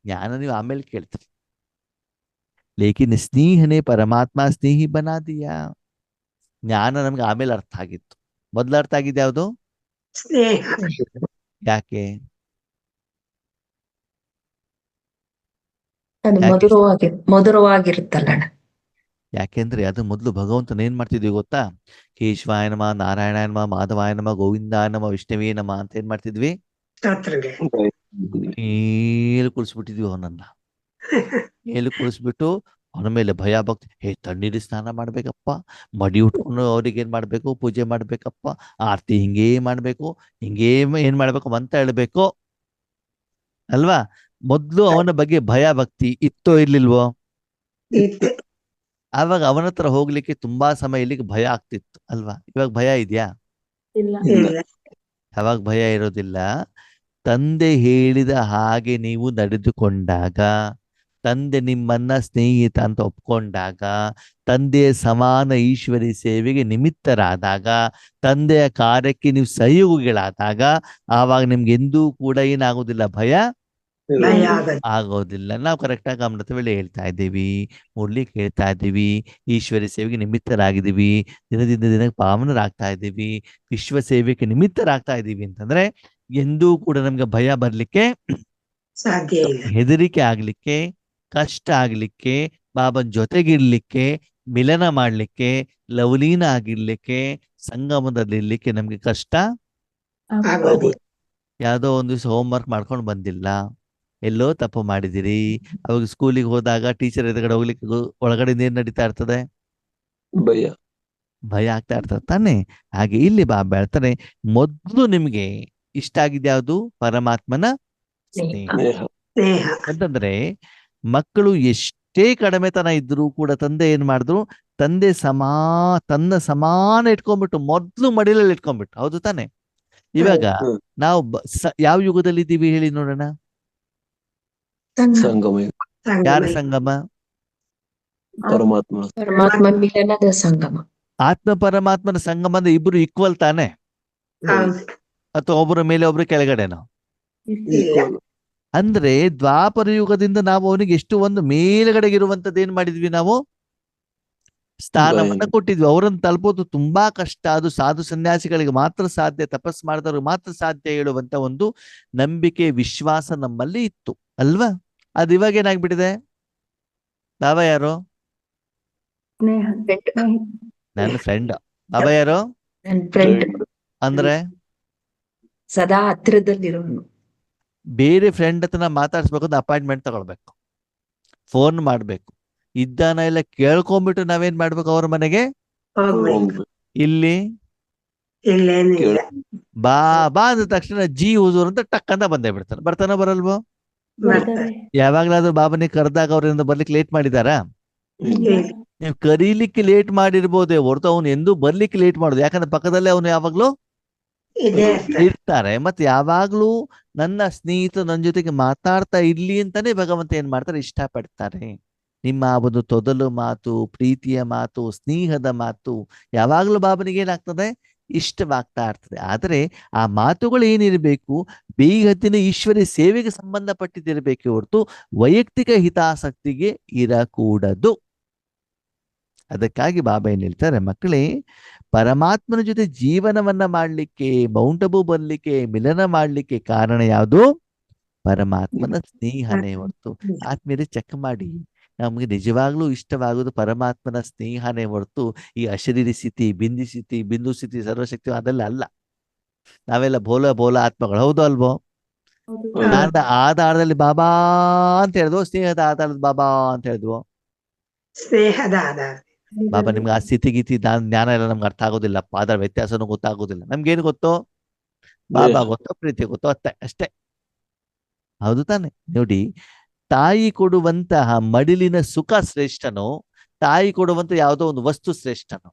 ಜ್ಞಾನ ನೀವು ಆಮೇಲೆ ಕೇಳ್ತೀರಿ. ಲೇಕಿನ್ ಸ್ನೇಹನೇ ಪರಮಾತ್ಮ ಸ್ನೇಹಿ ಬನಾ ದಿಯಾ. ಜ್ಞಾನ ನಮ್ಗೆ ಆಮೇಲೆ ಅರ್ಥ ಆಗಿತ್ತು. ಮೊದ್ಲು ಅರ್ಥ ಆಗಿದ್ದು ಯಾವುದು? ಸ್ನೇಹ. ಯಾಕೆ? ಅದು ಯಾಕೆ? ಮಧುರವಾಗಿರುತ್ತಲ್ಲ ಅಣ್ಣ. ಯಾಕೆಂದ್ರೆ ಅದು ಮೊದಲು ಭಗವಂತನ ಏನ್ ಮಾಡ್ತಿದ್ವಿ ಗೊತ್ತಾ? ಕೇಶವಾಯ ನಮ, ನಾರಾಯಣಾಯ ನಮ, ಮಾಧವಾಯ ನಮ, ಗೋವಿಂದಾಯ ನಮ, ವಿಷ್ಣುವೇ ನಮ ಅಂತ ಏನ್ ಮಾಡ್ತಿದ್ವಿ? ಸ್ತೋತ್ರಗಳು. ಏಳು ಕುಳಿಸ್ಬಿಟ್ಟಿದ್ವಿ ಅವನನ್ನ. ಏಳು ಕುಳಿಸ್ಬಿಟ್ಟು ಅವನ ಮೇಲೆ ಭಯ ಭಕ್ತಿ, ಹೇ ತಣ್ಣೀರಿ ಸ್ನಾನ ಮಾಡ್ಬೇಕಪ್ಪ, ಮಡಿ ಉಟ್ಕೊಂಡು ಅವ್ರಿಗೆ ಏನ್ ಮಾಡ್ಬೇಕು, ಪೂಜೆ ಮಾಡ್ಬೇಕಪ್ಪ, ಆರತಿ ಹಿಂಗೇ ಮಾಡ್ಬೇಕು, ಹಿಂಗೇ ಏನ್ ಮಾಡ್ಬೇಕು ಅಂತ ಹೇಳ್ಬೇಕು ಅಲ್ವಾ? ಮೊದ್ಲು ಅವನ ಬಗ್ಗೆ ಭಯ ಭಕ್ತಿ ಇತ್ತೋ ಇರ್ಲಿಲ್ವೋ? ಇತ್ತು. ಆವಾಗ ಅವನ ಹತ್ರ ಹೋಗ್ಲಿಕ್ಕೆ ತುಂಬಾ ಸಮಯ ಇಲ್ಲಿಗೆ ಭಯ ಆಗ್ತಿತ್ತು ಅಲ್ವಾ? ಇವಾಗ ಭಯ ಇದೆಯಾ? ಇಲ್ಲ. ಇಲ್ಲ. ಯಾವಾಗ ಭಯ ಇರೋದಿಲ್ಲ? ತಂದೆ ಹೇಳಿದ ಹಾಗೆ ನೀವು ನಡೆದುಕೊಂಡಾಗ, ತಂದೆ ನಿಮ್ಮನ್ನ ಸ್ನೇಹಿತ ಅಂತ ಒಪ್ಕೊಂಡಾಗ, ತಂದೆಯ ಸಮಾನ ಈಶ್ವರಿ ಸೇವೆಗೆ ನಿಮಿತ್ತರಾದಾಗ, ತಂದೆಯ ಕಾರ್ಯಕ್ಕೆ ನೀವು ಸಹಯೋಗಿಗಳಾದಾಗ, ಆವಾಗ ನಿಮ್ಗೆ ಎಂದೂ ಕೂಡ ಏನಾಗೋದಿಲ್ಲ, ಭಯ ಭಯ ಆಗೋದು. ಆಗೋದಿಲ್ಲ. ನಾವು ಕರೆಕ್ಟಾಗಿ ಅಮೃತ ವೇಳೆ ಹೇಳ್ತಾ ಇದ್ದೀವಿ, ಮುರಳಿಗೆ ಹೇಳ್ತಾ ಇದ್ದೀವಿ, ಈಶ್ವರಿ ಸೇವೆಗೆ ನಿಮಿತ್ತರಾಗಿದ್ದೀವಿ, ದಿನದಿಂದ ದಿನಕ್ಕೆ ಪಾವನರಾಗ್ತಾ ಇದ್ದೀವಿ, ವಿಶ್ವ ಸೇವೆಗೆ ನಿಮಿತ್ತರಾಗ್ತಾ ಇದ್ದೀವಿ ಅಂತಂದ್ರೆ ಎಂದೂ ಕೂಡ ನಮ್ಗೆ ಭಯ ಬರ್ಲಿಕ್ಕೆ, ಸಾಧ್ಯ ಇಲ್ಲ. ಹೆದರಿಕೆ ಆಗ್ಲಿಕ್ಕೆ, ಕಷ್ಟ ಆಗ್ಲಿಕ್ಕೆ, ಬಾಬನ್ ಜೊತೆಗಿರ್ಲಿಕ್ಕೆ, ಮಿಲನ ಮಾಡ್ಲಿಕ್ಕೆ, ಲವಲೀನ ಆಗಿರ್ಲಿಕ್ಕೆ, ಸಂಗಮದಲ್ಲಿರ್ಲಿಕ್ಕೆ ನಮ್ಗೆ ಕಷ್ಟ ಆಗೋದಿಲ್ಲ. ಯಾವುದೋ ಒಂದು ದಿವಸ ಹೋಮ್ವರ್ಕ್ ಮಾಡ್ಕೊಂಡು ಬಂದಿಲ್ಲ, ಎಲ್ಲೋ ತಪ್ಪು ಮಾಡಿದಿರಿ, ಅವಾಗ ಸ್ಕೂಲಿಗೆ ಹೋದಾಗ ಟೀಚರ್ ಎದುರುಗಡೆ ಹೋಗ್ಲಿಕ್ಕೆ ಒಳಗಡೆ ಏನ್ ನಡೀತಾ ಇರ್ತದೆ? ಭಯ. ಭಯ ಆಗ್ತಾ ಇರ್ತದೆ ತಾನೆ. ಹಾಗೆ ಇಲ್ಲಿ ಬಾಬಾ ಹೇಳ್ತಾರೆ, ಮೊದ್ಲು ನಿಮ್ಗೆ ಇಷ್ಟ ಆಗಿದ್ದು ಯಾವುದು? ಪರಮಾತ್ಮನ ಸ್ನೇಹ. ಸ್ನೇಹ. ಸ್ನೇಹ. ಅಂತಂದ್ರೆ ಮಕ್ಕಳು ಎಷ್ಟೇ ಕಡಿಮೆತನ ಇದ್ರೂ ಕೂಡ ತಂದೆ ಏನ್ ಮಾಡಿದ್ರು, ತಂದೆ ತನ್ನ ಸಮಾನ ಇಟ್ಕೊಂಡ್ಬಿಟ್ಟು ಮೊದ್ಲು ಮಡಿಲಲ್ಲಿ ಇಟ್ಕೊಂಡ್ಬಿಟ್ಟು, ಹೌದು ತಾನೆ? ಇವಾಗ ನಾವು ಯಾವ ಯುಗದಲ್ಲಿ ಇದ್ದೀವಿ ಹೇಳಿ ನೋಡೋಣ? ಸಂಗಮ. ಯಾರ ಸಂಗಮ? ಪರಮಾತ್ಮ. ಪರಮಾತ್ಮ ಮಿಲನದ ಸಂಗಮ. ಆತ್ಮ ಪರಮಾತ್ಮನ ಸಂಗಮ ಅಂದ್ರೆ ಇಬ್ರು ಈಕ್ವಲ್ ತಾನೆ? ಹೌದು. ಅಥವಾ ಒಬ್ಬರ ಮೇಲೆ ಒಬ್ರು ಕೆಳಗಡೆನೋ? ಇಲ್ಲ. ಅಂದ್ರೆ ದ್ವಾಪರ ಯುಗದಿಂದ ನಾವು ಅವನಿಗೆ ಎಷ್ಟು ಒಂದು ಮೇಲ್ಗಡೆಗಿರುವಂತದ್ದು ಏನ್ ಮಾಡಿದ್ವಿ ನಾವು? ಸ್ಥಾನವನ್ನ ಕೊಟ್ಟಿದ್ವಿ. ಅವರನ್ನು ತಲುಪೋದು ತುಂಬಾ ಕಷ್ಟ. ಅದು ಸಾಧು ಸನ್ಯಾಸಿಗಳಿಗೆ ಮಾತ್ರ ಸಾಧ್ಯ, ತಪಸ್ ಮಾಡಿದವ್ರಿಗೆ ಮಾತ್ರ ಸಾಧ್ಯ ಹೇಳುವಂತ ಒಂದು ನಂಬಿಕೆ, ವಿಶ್ವಾಸ ನಮ್ಮಲ್ಲಿ ಇತ್ತು ಅಲ್ವಾ? ಅದು ಇವಾಗ ಏನಾಗ್ಬಿಟ್ಟಿದೆ? ಬಾಬಾ ಯಾರು? ಸ್ನೇಹ. ನನ್ನ ಫ್ರೆಂಡ್. ಬಾಬಾ ಯಾರು ನನ್ನ ಫ್ರೆಂಡ್, ಅಂದ್ರೆ? ಸದಾ ಹತ್ತಿರದಲ್ಲಿರೋನು. ಬೇರೆ ಫ್ರೆಂಡ್ ಹತ್ರ ಮಾತಾಡ್ಸ್ಬೇಕು ಅಂದ್ರೆ ಅಪಾಯಿಂಟ್ಮೆಂಟ್ ತಗೊಳ್ಬೇಕು, ಫೋನ್ ಮಾಡ್ಬೇಕು, ಇದ್ದಾನ ಎಲ್ಲ ಕೇಳ್ಕೊಂಡ್ಬಿಟ್ಟು ನಾವೇನ್ ಮಾಡ್ಬೇಕು, ಅವ್ರ ಮನೆಗೆ ಹೋಗ್ಬೇಕು. ಇಲ್ಲಿ ಇಲ್ಲೇನಿಲ್ಲ. ಬಾ ಅಂದ ತಕ್ಷಣ ಜಿ ಹುಜೂರ್ ಅಂತ ಟಕ್ ಅಂತ ಬಂದೇ ಬಿಡ್ತಾನೆ. ಬರ್ತಾನ ಬರಲ್ವೋ? ಬರ್ತಾರೆ. ಯಾವಾಗ್ಲಾದ್ರೂ ಬಾಬನಿಗೆ ಕರೆದಾಗ ಅವ್ರಿಂದ ಬರ್ಲಿಕ್ಕೆ ಲೇಟ್ ಮಾಡಿದಾರಾ? ಇಲ್ಲ. ನೀವು ಕರೀಲಿಕ್ಕೆ ಲೇಟ್ ಮಾಡಿರ್ಬೋದೇ ಹೊರತು ಅವನು ಎಂದೂ ಬರ್ಲಿಕ್ಕೆ ಲೇಟ್ ಮಾಡೋದು. ಯಾಕಂದ್ರೆ ಪಕ್ಕದಲ್ಲೇ ಅವನು ಯಾವಾಗ್ಲೂ ಇದೇ ಇರ್ತಾರೆ. ಇರ್ತಾರೆ. ಮತ್ತೆ ಯಾವಾಗ್ಲೂ ನನ್ನ ಸ್ನೇಹಿತರು ನನ್ನ ಜೊತೆಗೆ ಮಾತಾಡ್ತಾ ಇರ್ಲಿ ಅಂತಾನೆ ಭಗವಂತ ಏನ್ ಮಾಡ್ತಾರೆ, ಇಷ್ಟಪಡ್ತಾರೆ. ನಿಮ್ಮ ಒಂದು ತೊದಲು ಮಾತು, ಪ್ರೀತಿಯ ಮಾತು, ಸ್ನೇಹದ ಮಾತು ಯಾವಾಗ್ಲೂ ಬಾಬನಿಗೆ ಏನಾಗ್ತದೆ, ಇಷ್ಟವಾಗ್ತಾ ಇರ್ತದೆ. ಆದರೆ ಆ ಮಾತುಗಳು ಏನಿರಬೇಕು, ಬೇಗತ್ತಿನ ಈಶ್ವರಿ ಸೇವೆಗೆ ಸಂಬಂಧಪಟ್ಟಿದ್ದಿರಬೇಕೆ ಹೊರತು ವೈಯಕ್ತಿಕ ಹಿತಾಸಕ್ತಿಗೆ ಇರಕೂಡದು. ಅದಕ್ಕಾಗಿ ಬಾಬಾ ಏನ್ ಹೇಳ್ತಾರೆ, ಮಕ್ಕಳೇ ಪರಮಾತ್ಮನ ಜೊತೆ ಜೀವನವನ್ನ ಮಾಡ್ಲಿಕ್ಕೆ, ಮೌಂಟ್ ಅಬು ಬರ್ಲಿಕ್ಕೆ, ಮಿಲನ ಮಾಡ್ಲಿಕ್ಕೆ ಕಾರಣ ಯಾವುದು? ಪರಮಾತ್ಮನ ಸ್ನೇಹನೇ ಹೊರತು. ಆದ್ಮೇಲೆ ಚೆಕ್ ಮಾಡಿ, ನಮ್ಗೆ ನಿಜವಾಗ್ಲೂ ಇಷ್ಟವಾಗುವುದು ಪರಮಾತ್ಮನ ಸ್ನೇಹನೇ ಹೊರತು ಈ ಅಶರೀರಿ ಸ್ಥಿತಿ, ಬಿಂದು ಸ್ಥಿತಿ, ಸರ್ವಶಕ್ತಿ ಅದೆಲ್ಲ ಅಲ್ಲ. ನಾವೆಲ್ಲ ಬೋಲ ಬೋಲ ಆತ್ಮಗಳು, ಹೌದು ಅಲ್ವೋ? ಹೌದು. ಹೌದು. ಜ್ಞಾನದ ಆಧಾರದಲ್ಲಿ ಬಾಬಾ ಅಂತ ಹೇಳಿದ್ವು, ಸ್ನೇಹದ ಆಧಾರದ ಬಾಬಾ ಅಂತ ಹೇಳಿದ್ವು. ಸ್ನೇಹದ ಆಧಾರ. ಬಾಬಾ ನಿಮ್ಗೆ ಆ ಸ್ಥಿತಿ ಗೀತಿ ಜ್ಞಾನ ಎಲ್ಲ ನಮ್ಗೆ ಅರ್ಥ ಆಗೋದಿಲ್ಲಪ್ಪ, ಅದರ ವ್ಯತ್ಯಾಸನೂ ಗೊತ್ತಾಗೋದಿಲ್ಲ. ನಮ್ಗೇನು ಗೊತ್ತು? ಬಾಬಾ ಗೊತ್ತು, ಪ್ರೀತಿ ಗೊತ್ತು, ಅಷ್ಟೇ. ಹೌದು ತಾನೆ? ನೋಡಿ, ತಾಯಿ ಕೊಡುವಂತಹ ಮಡಿಲಿನ ಸುಖ ಶ್ರೇಷ್ಠನೋ, ತಾಯಿ ಕೊಡುವಂತ ಯಾವುದೋ ಒಂದು ವಸ್ತು ಶ್ರೇಷ್ಠನೋ?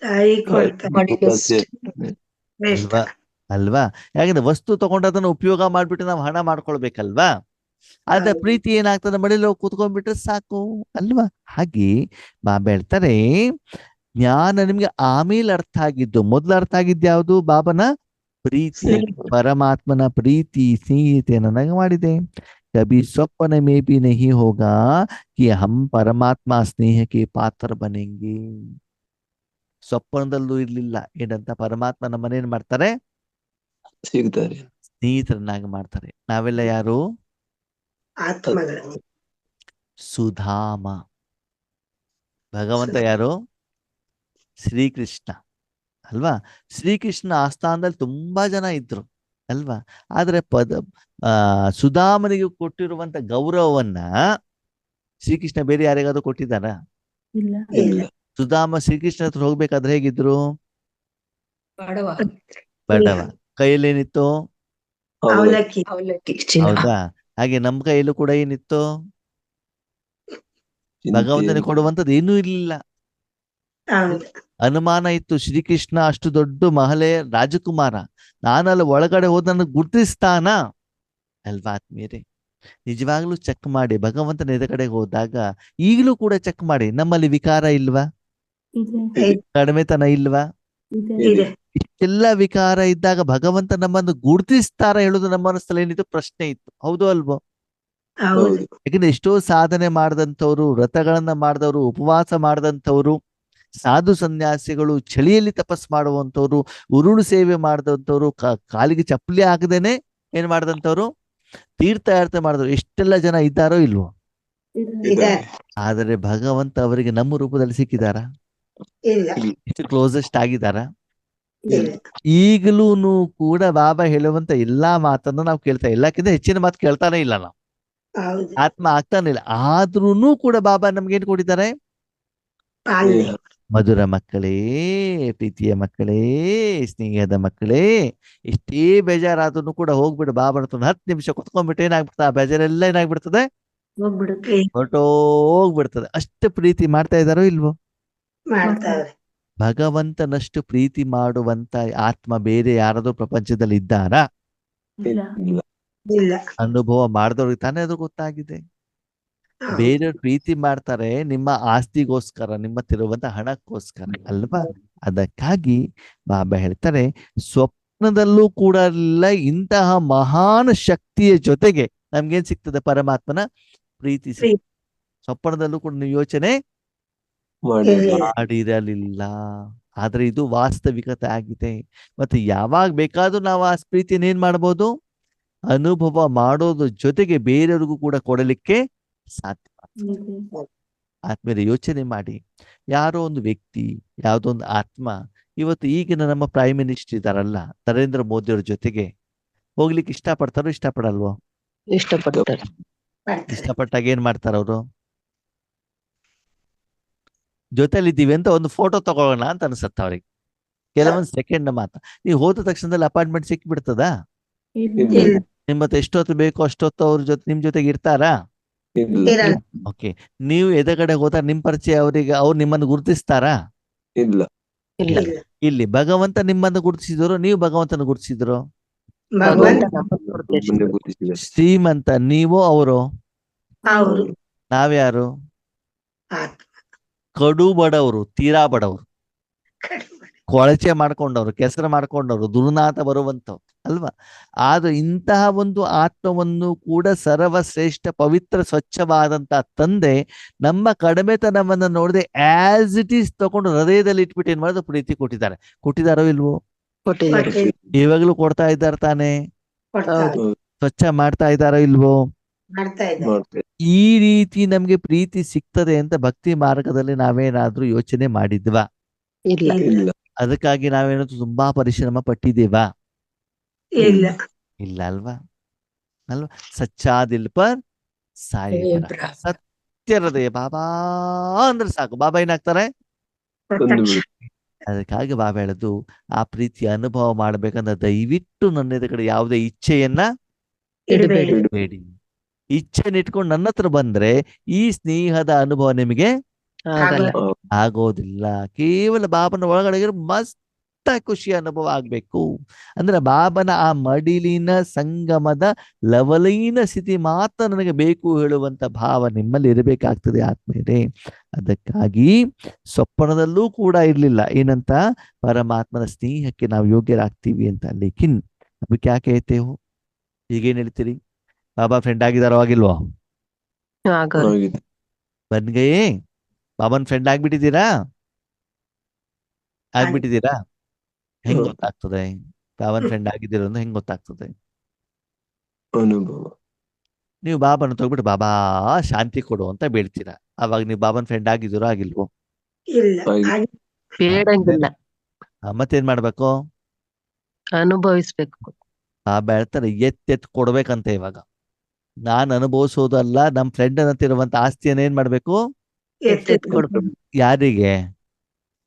ತಾಯಿ ಕೊಡ್ತಾರೆ ಮಡಿಲಷ್ಟು ಶ್ರೇಷ್ಠ. ಅಲ್ವಾ? ಅಲ್ವಾ? ಯಾಕಂದ್ರೆ ವಸ್ತು ತಗೊಂಡು ಅದನ್ನ ಉಪಯೋಗ ಮಾಡ್ಬಿಟ್ಟು ನಾವು ಹಣ ಮಾಡ್ಕೊಳ್ಬೇಕಲ್ವಾ? ಆದ್ರೆ ಹೌದು. ಪ್ರೀತಿ ಏನಾಗ್ತದೆ, ಮಡಿಲಿ ಹೋಗಿ ಕೂತ್ಕೊಂಡ್ಬಿಟ್ರೆ ಸಾಕು ಅಲ್ವಾ? ಹಾಗೆ ಬಾಬಾ ಹೇಳ್ತಾರೆ, ಜ್ಞಾನ ನಿಮ್ಗೆ ಆಮೇಲೆ ಅರ್ಥ ಆಗಿದ್ದು, ಮೊದ್ಲು ಅರ್ಥ ಆಗಿದ್ದು ಯಾವುದು? ಬಾಬನ ಪ್ರೀತಿ, ಸ್ನೇಹ. ಪರಮಾತ್ಮನ ಪ್ರೀತಿ, ಸ್ನೇಹಿತೆ ನನಗೆ ಮಾಡಿದೆ. ಕಭಿ ಸ್ವಪ್ನ ಮೇ ಬಿ ನಹಿ ಹೋಗಾ ಕಿ ಹಮ್ ಪರಮಾತ್ಮ ಸ್ನೇಹಕ್ಕೆ ಪಾತ್ರ ಬನೆಂಗೆ. ಸ್ವಪ್ನದಲ್ಲೂ ಇರ್ಲಿಲ್ಲ ಏನಂತ, ಪರಮಾತ್ಮ ನಮ್ಮನೇನ್ ಮಾಡ್ತಾರೆ? ಸಿಗ್ತಾರೆ. ಸ್ನೇಹಿತರನ್ನಾಗಿ ಮಾಡ್ತಾರೆ. ನಾವೆಲ್ಲ ಯಾರು? ಆತ್ಮಗಳು. ಸುಧಾಮ. ಭಗವಂತ ಯಾರು? ಶ್ರೀಕೃಷ್ಣ ಅಲ್ವಾ? ಶ್ರೀಕೃಷ್ಣ ಆಸ್ಥಾನದಲ್ಲಿ ತುಂಬಾ ಜನ ಇದ್ರು ಅಲ್ವಾ? ಆದ್ರೆ ಸುಧಾಮನಿಗೆ ಕೊಟ್ಟಿರುವಂತ ಗೌರವವನ್ನ ಶ್ರೀಕೃಷ್ಣ ಬೇರೆ ಯಾರಿಗಾದ್ರೂ ಕೊಟ್ಟಿದ್ದಾರ? ಇಲ್ಲ. ಇಲ್ಲ. ಸುಧಾಮ ಶ್ರೀಕೃಷ್ಣ ಹತ್ರ ಹೋಗ್ಬೇಕಾದ್ರೆ ಹೇಗಿದ್ರು? ಬಡವ, ಬಡವ. ಕೈಯಲ್ಲೇನಿತ್ತು? ಅವಲಕ್ಕಿ. ಅವಲಕ್ಕಿ, ಚಿನ್ನ. ಹೌದಾ? ಹಾಗೆ ನಮ್ಮ ಕೈಯಲ್ಲೂ ಕೂಡ ಏನಿತ್ತು? ಭಗವಂತನಿಗೆ ಕೊಡುವಂತದ್ದು ಏನೂ ಇರ್ಲಿಲ್ಲ. ಹೌದು. ಅನುಮಾನ ಇತ್ತು. ಶ್ರೀಕೃಷ್ಣ ಅಷ್ಟು ದೊಡ್ಡ ಮಹಲೆ ರಾಜಕುಮಾರ, ನಾನಲ್ಲಿ ಒಳಗಡೆ ಹೋದ ನನಗೆ ಗುರ್ತಿಸ್ತಾನ ಅಲ್ವಾ? ಆತ್ಮೀಯರೇ, ನಿಜವಾಗ್ಲೂ ಚೆಕ್ ಮಾಡಿ. ಭಗವಂತನ ಎದುರುಗಡೆಗೆ ಹೋದಾಗ ಈಗಲೂ ಕೂಡ ಚೆಕ್ ಮಾಡಿ, ನಮ್ಮಲ್ಲಿ ವಿಕಾರ ಇಲ್ವಾ? ಇದೆ. ಕಡಿಮೆತನ ಇಲ್ವಾ? ಇದೆ. ಇದೆ. ಇಷ್ಟೆಲ್ಲ ವಿಕಾರ ಇದ್ದಾಗ ಭಗವಂತ ನಮ್ಮನ್ನು ಗುರ್ತಿಸ್ತಾರ ಹೇಳುದು ನಮ್ಮ ಮನಸ್ಸಲ್ಲಿ ಏನಿತ್ತು? ಪ್ರಶ್ನೆ ಇತ್ತು, ಹೌದು ಅಲ್ವೋ? ಹೌದು. ಯಾಕಂದ್ರೆ ಎಷ್ಟೋ ಸಾಧನೆ ಮಾಡಿದಂಥವ್ರು, ವ್ರತಗಳನ್ನ ಮಾಡಿದವರು, ಉಪವಾಸ ಮಾಡಿದಂಥವ್ರು, ಸಾಧು ಸನ್ಯಾಸಿಗಳು, ಚಳಿಯಲ್ಲಿ ತಪಸ್ ಮಾಡುವಂಥವ್ರು, ಉರುಳು ಸೇವೆ ಮಾಡಿದಂಥವ್ರು, ಕಾಲಿಗೆ ಚಪ್ಪಲಿ ಹಾಕದೇನೆ ಏನ್ ಮಾಡಿದಂಥವ್ರು, ತೀರ್ಥಯಾತ್ರೆ ಮಾಡಿದವರು ಎಷ್ಟೆಲ್ಲ ಜನ ಇದ್ದಾರೋ ಇಲ್ವೋ? ಇದೆ. ಆದರೆ ಭಗವಂತ ಅವರಿಗೆ ನಮ್ಮ ರೂಪದಲ್ಲಿ ಸಿಕ್ಕಿದಾರ? ಇಲ್ಲ. ಎಷ್ಟು ಕ್ಲೋಸೆಸ್ಟ್ ಆಗಿದಾರ? ಇಲ್ಲ. ಈಗಲೂ ಕೂಡ ಬಾಬಾ ಹೇಳುವಂತ ಎಲ್ಲಾ ಮಾತನ್ನು ನಾವು ಕೇಳ್ತಾ, ಎಲ್ಲಕ್ಕಿಂತ ಹೆಚ್ಚಿನ ಮಾತು ಕೇಳ್ತಾನೆ ಇಲ್ಲ ನಾವು, ಹೌದು. ಆತ್ಮ ಆಗ್ತಾನೆ ಇಲ್ಲ. ಆದ್ರೂನು ಕೂಡ ಬಾಬಾ ನಮ್ಗೆ ಏನ್ ಕೊಟ್ಟಿದ್ದಾರೆ? ಪಾಲನೆ. ಮಧುರ ಮಕ್ಕಳೇ, ಪ್ರೀತಿಯ ಮಕ್ಕಳೇ, ಸ್ನೇಹದ ಮಕ್ಕಳೇ, ಎಷ್ಟೇ ಬೇಜಾರಾದ್ರೂ ಕೂಡ ಹೋಗ್ಬಿಡು ಬಾಬಾ ಹತ್ರ 10 ನಿಮಿಷ ಕುತ್ಕೊಂಡ್ಬಿಟ್ಟು ಏನಾಗ್ಬಿಡ್ತದೆ? ಆ ಬೇಜಾರೆಲ್ಲ ಏನಾಗ್ಬಿಡ್ತದೆ? ಹೋಗ್ಬಿಡುತ್ತೆ. ಹೊರಟೋಗ್ಬಿಡ್ತದೆ. ಅಷ್ಟು ಪ್ರೀತಿ ಮಾಡ್ತಾ ಇದ್ದಾರೋ ಇಲ್ವೋ? ಮಾಡ್ತಾರೆ. ಭಗವಂತನಷ್ಟು ಪ್ರೀತಿ ಮಾಡುವಂತ ಆತ್ಮ ಬೇರೆ ಯಾರಾದ್ರೂ ಪ್ರಪಂಚದಲ್ಲಿ ಇದ್ದಾರಾ? ಇಲ್ಲ. ಇಲ್ಲ. ಇಲ್ಲ. ಅನುಭವ ಮಾಡಿದವ್ರಿಗೆ ತಾನೇ ಅದು ಗೊತ್ತಾಗಿದೆ. ಹೌದು. ಬೇರೆಯವ್ರು ಪ್ರೀತಿ ಮಾಡ್ತಾರೆ ನಿಮ್ಮ ಆಸ್ತಿಗೋಸ್ಕರ, ನಿಮ್ಮ ತಿರುವಂತ ಹಣಕ್ಕೋಸ್ಕರ ಅಲ್ವಾ? ಅದಕ್ಕಾಗಿ ಬಾಬಾ ಹೇಳ್ತಾರೆ, ಸ್ವಪ್ನದಲ್ಲೂ ಕೂಡ ಇಂತಹ ಮಹಾನ್ ಶಕ್ತಿಯ ಜೊತೆಗೆ ನಮ್ಗೇನ್ ಸಿಗ್ತದೆ? ಪರಮಾತ್ಮನ ಪ್ರೀತಿ ಸಿಗ್ತದೆ. ಸ್ವಪ್ನದಲ್ಲೂ ಕೂಡ ನೀವು ಯೋಚನೆ ಮಾಡಿರಲಿಲ್ಲ. ಆದ್ರೆ ಇದು ವಾಸ್ತವಿಕತೆ ಆಗಿದೆ. ಮತ್ತೆ ಯಾವಾಗ ಬೇಕಾದ್ರೂ ನಾವು ಆ ಪ್ರೀತಿಯನ್ನು ಏನ್ ಮಾಡ್ಬೋದು? ಅನುಭವ ಮಾಡೋದ್ರ ಜೊತೆಗೆ ಬೇರೆಯವ್ರಿಗೂ ಕೂಡ ಕೊಡಲಿಕ್ಕೆ ಸಾಧ್ಯ. ಇದೆ. ಆದ್ಮೇಲೆ ಯೋಚನೆ ಮಾಡಿ, ಯಾರೋ ಒಂದು ವ್ಯಕ್ತಿ, ಯಾವುದೋ ಒಂದು ಆತ್ಮ ಇವತ್ತು ಈಗಿನ ನಮ್ಮ ಪ್ರೈಮ್ ಮಿನಿಸ್ಟರ್ ಇದಾರಲ್ಲ, ನರೇಂದ್ರ ಮೋದಿ ಅವ್ರ ಜೊತೆಗೆ ಹೋಗ್ಲಿಕ್ಕೆ ಇಷ್ಟಪಡ್ತಾರೋ ಇಷ್ಟಪಡಲ್ವೋ? ಇಷ್ಟಪಡ್ತಾರೆ. ಇಷ್ಟಪಟ್ಟಾಗ ಏನ್ ಮಾಡ್ತಾರ ಅವರು? ಜೊತೆಲಿ ಇದ್ದೀವಿ ಅಂತ ಒಂದು ಫೋಟೋ ತಗೊಳ್ಳೋಣ ಅಂತ ಅನ್ಸತ್ತ ಅವ್ರಿಗೆ. ಕೆಲವೊಂದು ಸೆಕೆಂಡ್ ಮಾತ್ರ. ನೀವು ಹೋದ ತಕ್ಷಣದಲ್ಲಿ ಅಪಾಯಿಂಟ್ಮೆಂಟ್ ಸಿಕ್ಬಿಡ್ತದಾ? ಇಲ್ಲ. ನಿಮ್ಮ ಹತ್ರ ಎಷ್ಟೊತ್ತು ಬೇಕೋ ಅಷ್ಟೊತ್ತು ಅವ್ರ ಜೊತೆ ನಿಮ್ ಜೊತೆಗೆ ಇರ್ತಾರಾ? ಇರಲ್ಲ. ಓಕೆ. ನೀವು ಎದುರುಗಡೆ ಹೋದ ನಿಮ್ ಪರಿಚಯ ಅವರಿಗೆ, ಅವ್ರು ನಿಮ್ಮನ್ನು ಗುರುತಿಸ್ತಾರಾ? ಇಲ್ಲ. ಇಲ್ಲ. ಇಲ್ಲ. ಇಲ್ಲಿ ಭಗವಂತ ನಿಮ್ಮನ್ನು ಗುರುತಿಸಿದ್ರು, ನೀವು ಭಗವಂತನ ಗುರುತಿಸಿದ್ರು. ಭಗವಂತ ಒಬ್ಬನೇ ಗುರುತಿಸಿದ್ದಾರೆ. ಶ್ರೀಮಂತ ನೀವು, ಅವರು ಅವರು ನಾವ್ಯಾರು? ಆತ್ಮ. ಕಡು ಬಡವರು, ತೀರಾ ಬಡವರು, ಕಡಿಮೆ. ಕೊಳಚೆ ಮಾಡ್ಕೊಂಡವ್ರು, ಕೆಸರು ಮಾಡ್ಕೊಂಡವ್ರು, ದುರ್ನಾತ ಬರುವಂತವ್ರು ಅಲ್ವಾ? ಆದ್ರೆ ಇಂತಹ ಒಂದು ಆತ್ಮವನ್ನು ಕೂಡ ಸರ್ವಶ್ರೇಷ್ಠ ಪವಿತ್ರ ಸ್ವಚ್ಛವಾದಂತಹ ತಂದೆ ನಮ್ಮ ಕಡಿಮೆತನವನ್ನ ನೋಡದೆ ಆಸ್ ಇಟ್ ಈಸ್ ತಗೊಂಡು ಹೃದಯದಲ್ಲಿ ಇಟ್ಬಿಟ್ಟು ಏನ್ ಮಾಡೋದು? ಪ್ರೀತಿ ಕೊಟ್ಟಿದಾರೋ ಇಲ್ವೋ? ಕೊಟ್ಟಿದ್ದಾರೆ. ಇವಾಗ್ಲೂ ಕೊಡ್ತಾ ಇದ್ದಾರೆ ತಾನೆ? ಕೊಡ್ತಾರೆ. ಸ್ವಚ್ಛ ಮಾಡ್ತಾ ಇದ್ದಾರೋ ಇಲ್ವೋ? ಮಾಡ್ತಾ ಇದ್ದಾರೆ. ಮಾಡ್ತಾರೆ. ಈ ರೀತಿ ನಮ್ಗೆ ಪ್ರೀತಿ ಸಿಗ್ತದೆ ಅಂತ ಭಕ್ತಿ ಮಾರ್ಗದಲ್ಲಿ ನಾವೇನಾದ್ರೂ ಯೋಚನೆ ಮಾಡಿದ್ವಾ? ಇಲ್ಲ. ಇಲ್ಲ. ಅದಕ್ಕಾಗಿ ನಾವೇನಾದ್ರೂ ತುಂಬಾ ಪರಿಶ್ರಮ ಪಟ್ಟಿದ್ದೇವಾ? ಇಲ್ಲ ಇಲ್ಲ ಅಲ್ವಾ? ಅಲ್ವಾ? ಸಚ್ಚಾ ದಿಲ್ ಪರ್ ಸಾಯಿಬ್ರ. ಸತ್ಯ ಹೃದಯ ಬಾಬಾ ಅಂದ್ರೆ ಸಾಕು. ಬಾಬಾ ಏನಾಗ್ತಾರೆ? ಬಂದು ಪ್ರತ್ಯಕ್ಷ ಬಿಡು. ಅದಕ್ಕಾಗಿ ಬಾಬಾ ಹೇಳೋದು, ಆ ಪ್ರೀತಿಯ ಅನುಭವ ಮಾಡ್ಬೇಕಂದ್ರೆ ದಯವಿಟ್ಟು ನನ್ನ ಎದುರುಗಡೆ ಯಾವುದೇ ಇಚ್ಛೆಯನ್ನ ಇಡಬೇಡಿ. ಬೇಡಿ. ಇಚ್ಛೆನ ಇಟ್ಕೊಂಡು ನನ್ನ ಹತ್ರ ಬಂದ್ರೆ ಈ ಸ್ನೇಹದ ಅನುಭವ ನಿಮಗೆ ಆಗಲ್ಲ. ಆಗೋದಿಲ್ಲ. ಕೇವಲ ಬಾಬನ ಒಳಗಡೆ ಮಸ್ತ್ ಖುಷಿ ಅನುಭವ ಆಗ್ಬೇಕು. ಅಂದ್ರೆ ಬಾಬನ ಆ ಮಡಿಲಿನ ಸಂಗಮದ ಲವಲೀನ ಸ್ಥಿತಿ ಮಾತ್ರ ನನಗೆ ಬೇಕು ಹೇಳುವಂತ ಭಾವ ನಿಮ್ಮಲ್ಲಿ ಇರಬೇಕಾಗ್ತದೆ ಆತ್ಮೀಯರೇ. ಅದಕ್ಕಾಗಿ ಸ್ವಪ್ನದಲ್ಲೂ ಕೂಡ ಇರ್ಲಿಲ್ಲ ಏನಂತ, ಪರಮಾತ್ಮನ ಸ್ನೇಹಕ್ಕೆ ನಾವು ಯೋಗ್ಯರಾಗ್ತೀವಿ ಅಂತ. ಲೇಕಿನ್ ಅದಕ್ಕೆ ಯಾಕೆ ಹೇಳ್ತೇವು? ಈಗೇನ್ ಹೇಳ್ತೀರಿ? ಬಾಬಾ ಫ್ರೆಂಡ್ ಆಗಿದಾರೋ ಆಗಿಲ್ವೋ? ಆಗಲ್ಲ. ಆಗಿದೆ. ಬನ್ಗಯೇ ಬಾಬನ್ ಫ್ರೆಂಡ್ ಆಗ್ಬಿಟ್ಟಿದ್ದೀರಾ? ಆಗ್ಬಿಟ್ಟಿದ್ದೀರಾ? ಹೆಂಗ್ ಹ್ಮ್. ಗೊತ್ತಾಗ್ತದೆ ಬಾಬನ್ ಫ್ರೆಂಡ್ ಆಗಿದ್ದೀರ ಅಂತ? ಹೆಂಗ್ ಗೊತ್ತಾಗ್ತದೆ? ಅನುಭವ. ನೀವು ಬಾಬನ ತಗೊಬಿಟ್ಟು ಬಾಬಾ ಶಾಂತಿ ಕೊಡು ಅಂತ ಬೇಡ್ತೀರಾ. ಅವಾಗ ನೀವು ಬಾಬನ್ ಫ್ರೆಂಡ್ ಆಗಿದ್ದೀರೋ ಆಗಿಲ್ವೋ? ಇಲ್ಲ ಆಗಿದೆ. ಬೇಡಂಗಿಲ್ಲ, ಮತ್ತೇನ್ ಮಾಡ್ಬೇಕು? ಅನುಭವಿಸ್ಬೇಕು. ಬಾಬಾ ಹೇಳ್ತಾರೆ ಎತ್ತೆತ್ ಕೊಡ್ಬೇಕಂತ. ಇವಾಗ ನಾನ್ ಅನುಭವಿಸೋದಲ್ಲ, ನಮ್ ಫ್ರೆಂಡ್ ಅನ್ನತಿರುವಂತ ಆಸ್ತಿಯನ್ನ ಏನ್ ಮಾಡ್ಬೇಕು? ಎತ್ತೆತ್ಕೊಡ್ಬೇಕು. ಯಾರಿಗೆ?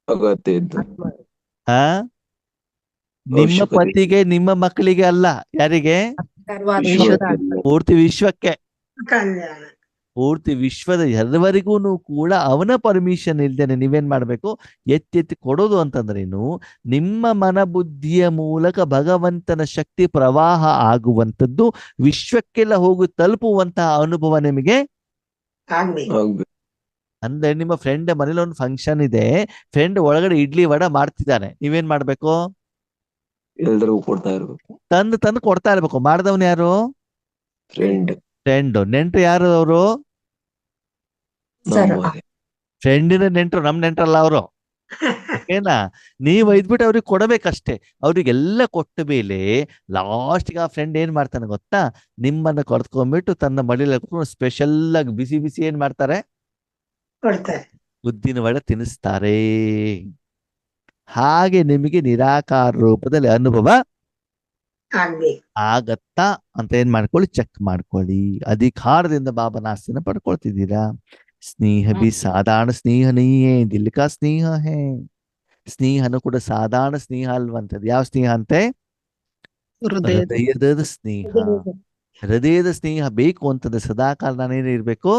ಅಗತ್ಯ ಇದ್ದು ಆ ನಿಮ್ಮ ಅವಶ್ಯಕತೆ. ಪತಿಗೆ, ನಿಮ್ಮ ಮಕ್ಕಳಿಗೆ ಅಲ್ಲ. ಯಾರಿಗೆ? ವಿಶ್ವಕ್ಕೆ. ಪೂರ್ತಿ ವಿಶ್ವಕ್ಕೆ. ಕಲ್ಯಾಣ ಪೂರ್ತಿ ವಿಶ್ವದ ಎಲ್ಲವರಿಗೂ ಕೂಡ ಅವನ ಪರ್ಮಿಷನ್ ಇಲ್ದೇನೆ ನೀವೇನ್ ಮಾಡ್ಬೇಕು? ಎತ್ತಿ ಕೊಡೋದು ಅಂತಂದ್ರೇನು? ನಿಮ್ಮ ಮನಬುದ್ಧಿಯ ಮೂಲಕ ಭಗವಂತನ ಶಕ್ತಿ ಪ್ರವಾಹ ಆಗುವಂಥದ್ದು, ವಿಶ್ವಕ್ಕೆಲ್ಲ ಹೋಗಿ ತಲುಪುವಂತಹ ಅನುಭವ ನಿಮಗೆ ಆಗ್ಬೇಕು. ಆಗ್ಬೇಕು. ಅಂದ್ರೆ ನಿಮ್ಮ ಫ್ರೆಂಡ್ ಮನೇಲಿ ಒಂದು ಫಂಕ್ಷನ್ ಇದೆ, ಫ್ರೆಂಡ್ ಒಳಗಡೆ ಇಡ್ಲಿ ವಡ ಮಾಡ್ತಿದ್ದಾನೆ, ನೀವೇನ್ ಮಾಡ್ಬೇಕು? ಎಲ್ರಿಗೂ ಕೊಡ್ತಾ ಇರ್ಬೇಕು. ತಂದು ಕೊಡ್ತಾ ಇರ್ಬೇಕು. ಮಾಡ್ದವನ್ ಯಾರು? ಫ್ರೆಂಡ್. ಫ್ರೆಂಡ್. ನೆಂಟ್ರು ಯಾರು ಅವರು? ನಮ್ಮವರೇ. ಫ್ರೆಂಡಿನ ನೆಂಟ್ರು, ನಮ್ ನೆಂಟ್ರಲ್ಲ ಅವರು. ಓಕೆನಾ? ನೀವ್ ಒಯ್ದ್ಬಿಟ್ಟು ಅವ್ರಿಗೆ ಕೊಡಬೇಕಷ್ಟೇ. ಅವ್ರಿಗೆಲ್ಲ ಕೊಟ್ಟ ಮೇಲೆ ಲಾಸ್ಟ್ಗೆ ಆ ಫ್ರೆಂಡ್ ಏನ್ ಮಾಡ್ತಾನೆ ಗೊತ್ತಾ? ನಿಮ್ಮನ್ನ ಕರ್ಕೊಂಡ್ಬಿಟ್ಟು ತನ್ನ ಮಡಿಲ ಸ್ಪೆಷಲ್ ಆಗಿ ಬಿಸಿ ಬಿಸಿ ಏನ್ ಮಾಡ್ತಾರೆ? ಕೊಡ್ತಾರೆ. ಉದ್ದಿನ ವಡೆ ತಿನ್ನಿಸ್ತಾರೆ. ಹಾಗೆ ನಿಮಗೆ ನಿರಾಕಾರ ರೂಪದಲ್ಲಿ ಅನುಭವ ಆಗ್ಬೇಕು. ಆಗತ್ತಾ ಅಂತ ಏನ್ ಮಾಡ್ಕೊಳ್ಳಿ, ಚೆಕ್ ಮಾಡ್ಕೊಳ್ಳಿ. ಅಧಿಕಾರದಿಂದ ಬಾಬನ ಆಸ್ತಿನ ಪಡ್ಕೊಳ್ತಿದ್ದೀರಾ? ಸ್ನೇಹ ಬಿ ಸಾಧಾರಣ ಸ್ನೇಹ ನೀಯೇ, ದಿಲ್ ಕಾ ಸ್ನೇಹ ಹೇ. ಸ್ನೇಹನು ಕೂಡ ಸಾಧಾರಣ ಸ್ನೇಹ ಅಲ್ವಂತದ್ದು. ಯಾವ ಸ್ನೇಹ ಅಂತೆ? ಹೃದಯದ ಸ್ನೇಹ. ಹೃದಯದ ಸ್ನೇಹ ಬೇಕು ಅಂತಂದ್ರೆ ಸದಾಕಾಲ ನಾನೇನು ಇರ್ಬೇಕು?